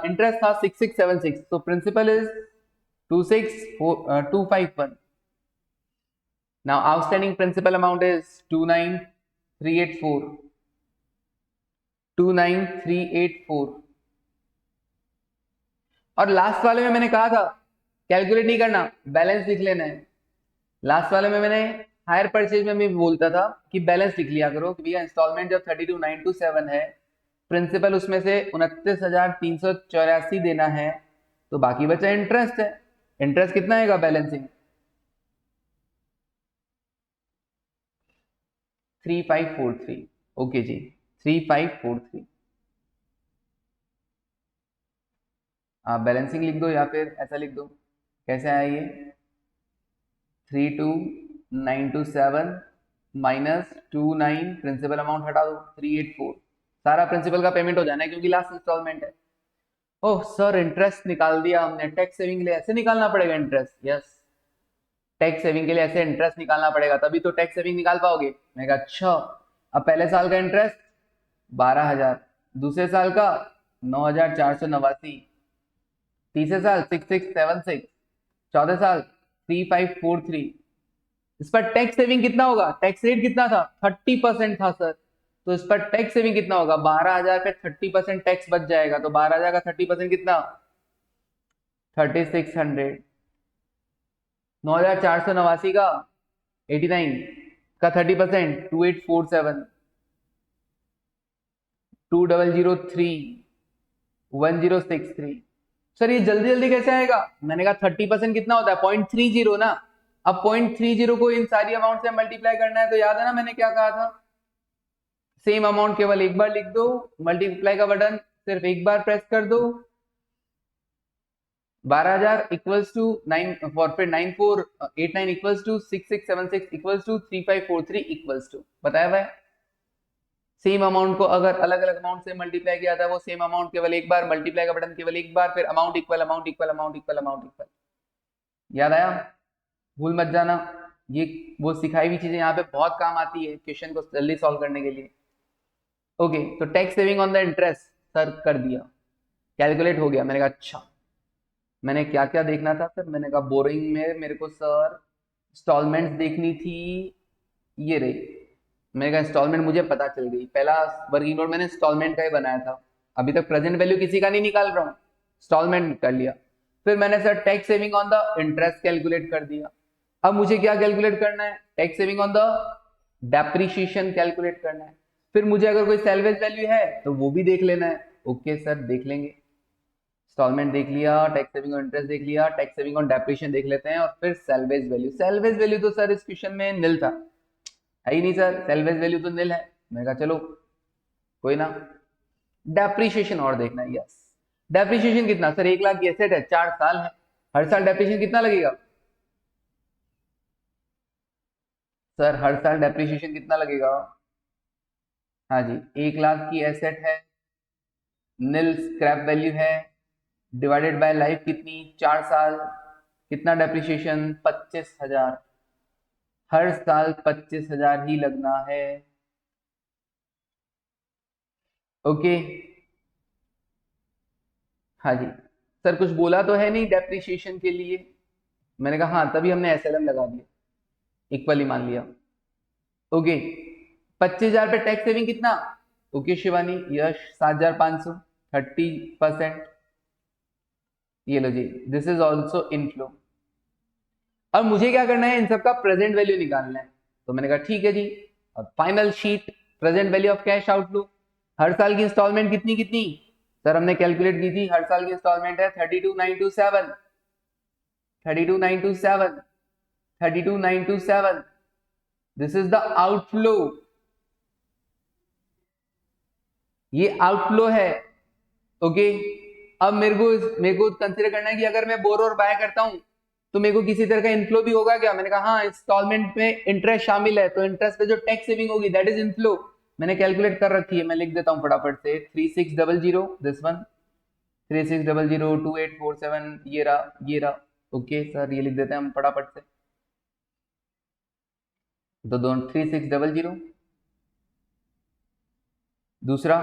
इंटरेस्ट था 6676, तो principal is 26,251। Now outstanding principal amount is 29,384, 29,384। और लास्ट वाले में मैंने कहा था कैलकुलेट नहीं करना, बैलेंस लिख लेना है। लास्ट वाले में मैंने हायर परचेज में भी बोलता था कि बैलेंस लिख लिया करो कि भैया इंस्टॉलमेंट जब 32,927 है, प्रिंसिपल उसमें से 29,384 देना है, तो बाकी बचा इंटरेस्ट है। इंटरेस्ट कितना आएगा बैलेंसिंग 3543। ओके जी 3543। आप बैलेंसिंग लिख दो या फिर ऐसा लिख दो, कैसे आया ये 32927 माइनस 29, प्रिंसिपल अमाउंट हटा दो 384, सारा प्रिंसिपल का पेमेंट हो जाना है क्योंकि लास्ट इंस्टॉलमेंट है। ओह सर इंटरेस्ट निकाल दिया हमने, टैक्स सेविंग के लिए ऐसे निकालना पड़ेगा इंटरेस्ट? यस, टैक्स सेविंग के लिए ऐसे इंटरेस्ट निकालना पड़ेगा, तभी तो टैक्स सेविंग निकाल पाओगे। मैं कहा अच्छा, अब पहले साल का इंटरेस्ट 12,000, दूसरे साल का 9,489, तीसरे साल 6676, चौथे साल 3543। इस पर टैक्स सेविंग कितना होगा? टैक्स रेट कितना था? 30% था सर, तो इस पर टैक्स सेविंग कितना होगा? 12,000 पे 30% टैक्स बच जाएगा, तो 12,000 का 30% कितना? 3600। 9,489 का 89 का 30% 2847, 2003 1063। सर ये जल्दी जल्दी कैसे आएगा? मैंने कहा 30% कितना होता है? 0.30 ना। अब 0.30 को इन सारी अमाउंट से मल्टीप्लाई करना है, तो याद है ना मैंने क्या कहा था? सेम अमाउंट केवल एक बार लिख दो, मल्टीप्लाई का बटन सिर्फ एक बार प्रेस कर दो। 12,000 इक्वल्स टू 9 और फिर 9489 equals to 6676 equals to 3543 equals to, बताया भाई? सेम अमाउंट को अगर अलग अलग अमाउंट से मल्टीप्लाई किया था, वो सेम अमाउंट केवल एक बार, मल्टीप्लाई का बटन केवल एक बार, फिर amount equal amount equal amount equal amount equal. याद आया? भूल मत जाना, ये वो सिखाई हुई चीजें यहाँ पे बहुत काम आती है क्वेश्चन को जल्दी सॉल्व करने के लिए। ओके, तो tax saving on the interest sir कर दिया, कैलकुलेट हो गया। मैंने कहा अच्छा, मैंने क्या क्या देखना था सर? मैंने कहा बोरिंग में मेरे को सर इंस्टॉलमेंट्स देखनी थी, ये रही। मैंने कहा इंस्टॉलमेंट मुझे पता चल गई, पहला वर्किंग नोट मैंने इंस्टॉलमेंट का ही बनाया था, अभी तक प्रेजेंट वैल्यू किसी का नहीं निकाल रहा हूँ, इंस्टॉलमेंट कर लिया। फिर मैंने sir tax saving on the interest calculate कर दिया। अब मुझे क्या कैलकुलेट करना है? Tax saving on the depreciation calculate करना है। फिर मुझे अगर कोई सैलवेज वैल्यू है तो वो भी देख लेना है। ओके सर देख लेंगे, इंस्टॉलमेंट देख लिया, टैक्स सेविंग ऑन इंटरेस्ट देख लिया, टैक्स सेविंग ऑन डेप्रीशिएशन देख लेते हैं, और फिर सैलवेज वैल्यू। सैलवेज वैल्यू तो सर इस क्वेश्चन में निल था, है ही नहीं सर, सैलवेज वैल्यू तो निल है। मैंने कहा चलो कोई ना, डेप्रीशिएशन और देखना है। यस, डेप्रीशिएशन कितना सर? 1,00,000 की एसेट है, 4 साल है, हर साल डेप्रीशिएशन कितना लगेगा सर? हर साल डेप्रीशिएशन कितना लगेगा? हाँ जी, 1,00,000 की एसेट है, निल स्क्रैप वैल्यू है, डिवाइडेड बाय लाइफ कितनी? 4 साल, कितना डेप्रीशिएशन? 25,000, हर साल 25,000 ही लगना है। ओके, हाँ जी सर, कुछ बोला तो है नहीं डेप्रीशिएशन के लिए? मैंने कहा हाँ, तभी हमने एसएलएम लगा दिया, इक्वली मान लिया। ओके, 25,000 पे टैक्स सेविंग कितना? ओके शिवानी, यश 7,500, 30%। ये लो जी, दिस इज ऑल्सो इनफ्लो। अब मुझे क्या करना है? इन सबका प्रेजेंट वैल्यू निकालना है। तो मैंने कहा ठीक है जी, अब final sheet, present value of cash outflow. हर साल की इंस्टॉलमेंट कितनी कितनी सर? हमने कैलकुलेट की थी, हर साल की इंस्टॉलमेंट है 32,927, 32,927, 32,927। दिस इज द आउटफ्लो, ये आउटफ्लो है। ओके, अब मेरे को कंसिडर करना है कि अगर मैं बोरो और बाय करता हूं तो मेरे को किसी तरह का इनफ्लो भी होगा क्या? मैंने कहा हाँ, इंस्टॉलमेंट में इंटरेस्ट शामिल है, तो इंटरेस्ट पे जो टैक्स सेविंग होगी दैट इज इनफ्लो। मैंने कैलकुलेट कर रखी है, मैं लिख देता हूँ फटाफट से। 3600 दिस वन, 3600 2847, ये रहा ये रहा। ओके सर, ये लिख देते हैं हम फटाफट से। तो दोनों 3600, दूसरा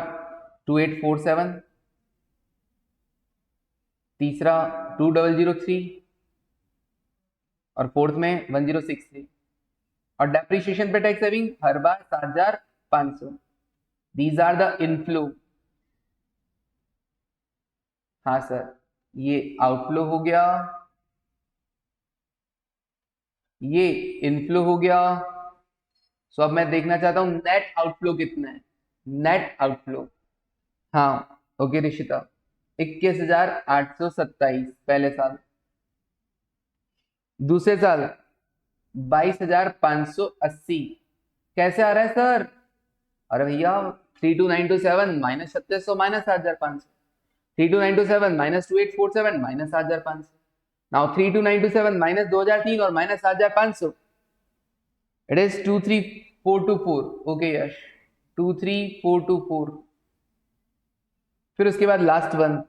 2847, तीसरा 2003, और फोर्थ में 1063। और डेप्रीशिएशन पे टैक्स सेविंग हर बार 7,500। These are the inflow. हाँ सर, ये आउटफ्लो हो गया, ये इनफ्लो हो गया। सो अब मैं देखना चाहता हूं नेट आउटफ्लो कितना है। नेट आउटफ्लो, हाँ ओके ऋषिता, 21,827 पहले साल, दूसरे साल 22,580। कैसे आ रहा है सर? अरे भैया 32927 minus 3600 minus 7500, 32927 minus 2847 minus 7500, now 32927 minus 2003 और माइनस 7500, इट इज 23424। ओके यश, 23424। फिर उसके बाद लास्ट वन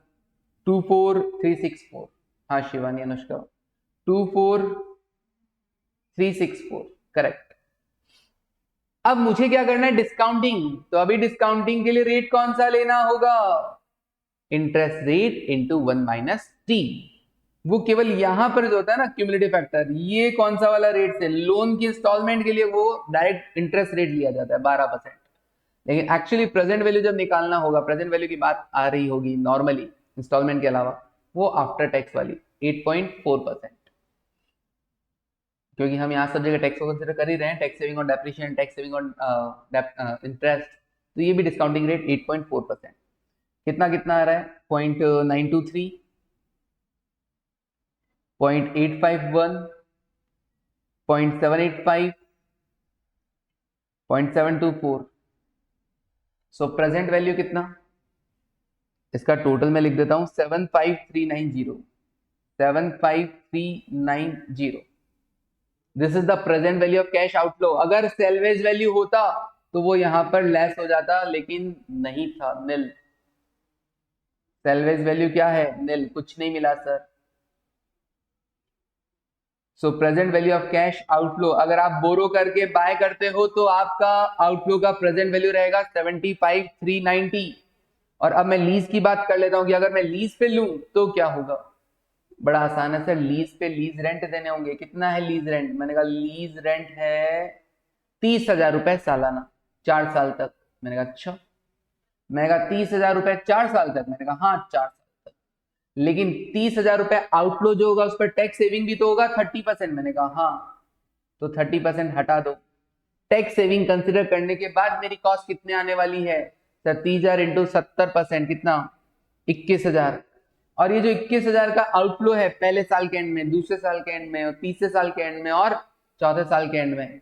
24364। हाँ शिवानी अनुष्का, 24364 करेक्ट। अब मुझे क्या करना है, डिस्काउंटिंग। तो अभी डिस्काउंटिंग के लिए रेट कौन सा लेना होगा, interest rate into 1 minus T. वो केवल यहां पर जो होता है ना क्यूमुलेटिव फैक्टर, ये कौन सा वाला रेट से, लोन की इंस्टॉलमेंट के लिए वो डायरेक्ट इंटरेस्ट रेट लिया जाता है 12%, लेकिन एक्चुअली प्रेजेंट वैल्यू जब निकालना होगा, प्रेजेंट वैल्यू की बात आ रही होगी नॉर्मली इंस्टॉलमेंट के अलावा, वो आफ्टर टैक्स वाली 8.4%, क्योंकि हम यहाँ सब जगह टैक्स को कंसिडर कर ही रहे हैं, tax saving on depreciation, tax saving on interest, तो ये भी डिस्काउंटिंग रेट 8.4%। कितना कितना आ रहा है, 0.923, 0.851, 0.785, 0.724। सो प्रेजेंट वैल्यू कितना, इसका टोटल मैं लिख देता हूं 75390, 75390। This is the present value of cash outflow. अगर सेल्वेज वैल्यू होता तो वो यहां पर लेस हो जाता, लेकिन नहीं था, निल। सेल्वेज वैल्यू क्या है, निल, कुछ नहीं मिला sir. So present value of cash outflow, अगर आप बोरो करके बाय करते हो तो आपका आउटफ्लो का प्रेजेंट वैल्यू रहेगा 75390। और अब मैं लीज की बात कर लेता हूं कि अगर मैं लीज पे लूं तो क्या होगा, बड़ा आसान है सर, लीज पे लीज रेंट देने होंगे। कितना है लीज रेंट, मैंने कहा लीज रेंट है 30,000 रुपए सालाना 4 साल तक। मैंने कहा अच्छा, मैंने कहा 30,000 रुपए 4 साल तक, मैंने कहा हाँ 4 साल तक, लेकिन 30,000 रुपए आउटफ्लो जो होगा उस पर टैक्स सेविंग भी तो होगा 30%। मैंने कहा हाँ, तो 30% हटा दो। टैक्स सेविंग कंसिडर करने के बाद मेरी कॉस्ट कितने आने वाली है सर, 30,000 इंटू 70%, कितना, 21,000। और ये जो 21,000 का आउटफ्लो है पहले साल के एंड में, दूसरे साल के एंड में, और तीसरे साल के एंड में, और चौथे साल के एंड में,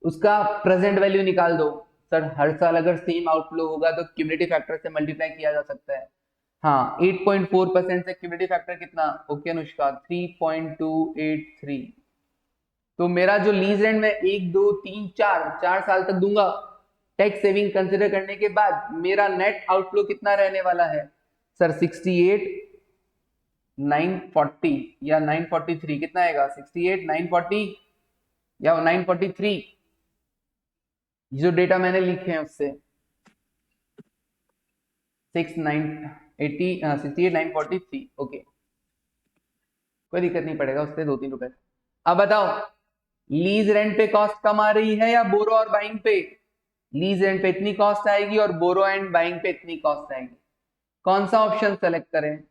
उसका प्रेजेंट वैल्यू निकाल दो। सर हर साल अगर सेम आउटफ्लो होगा तो क्यूमुलेटिव फैक्टर से मल्टीप्लाई किया जा सकता है। हाँ 8.4% से क्यूमुलेटिव फैक्टर कितना, ओके अनुष्का, 3.283। तो मेरा जो लीज रेंट में 1 2 3 4 साल तक दूंगा, टैक्स सेविंग कंसिडर करने के बाद मेरा नेट आउटफ्लो कितना रहने वाला है सर, 68,940 या 943, कितना आएगा, 68,940 या 943, जो डेटा मैंने लिखे हैं उससे 68,943। ओके, कोई दिक्कत नहीं पड़ेगा, उससे 2-3 रुपए। अब बताओ लीज रेंट पे कॉस्ट कम आ रही है या बोरो और बाइंग पे, लीज रेंट पे इतनी कॉस्ट आएगी और बोरो एंड बाइंग पे इतनी कॉस्ट आएगी, कौन सा ऑप्शन सेलेक्ट करें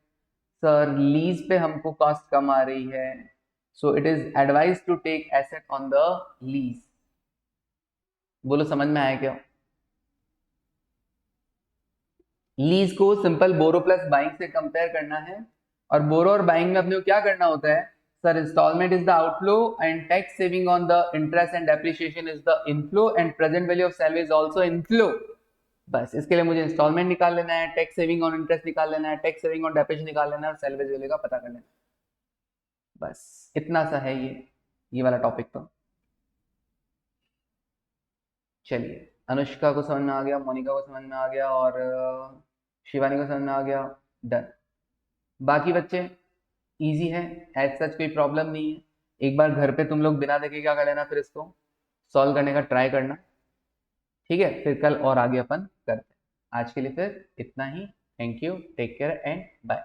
सर, लीज पे हमको कॉस्ट कम आ रही है, so it is advise to take asset on the lease. बोलो समझ में आया क्या, लीज को सिंपल बोरो प्लस बाइंग से कंपेयर करना है, और बोरो और बाइंग में अपने को क्या करना होता है sir, installment is the outflow and tax saving on the interest and depreciation is the inflow and present value of salary is also inflow. बस इसके लिए मुझे इंस्टॉलमेंट निकाल लेना है, टैक्स सेविंग ऑन इंटरेस्ट निकाल लेना है, टैक्स सेविंग ऑन डेप्रिसिएशन निकाल लेना है, और सैलरी वैल्यू का पता कर लेना है। बस इतना सा है ये वाला टॉपिक। तो चलिए, अनुष्का को समझ में आ गया, मोनिका को समझ में आ गया, और शिवानी को समझ में आ गया, डन। बाकी बच्चे इजी है, एज सच कोई प्रॉब्लम नहीं है। एक बार घर पे तुम लोग बिना देखे क्या कर लेना, फिर इसको सॉल्व करने का ट्राई करना, ठीक है, फिर कल और आगे अपन करते हैं। आज के लिए फिर इतना ही, thank you, take care and bye.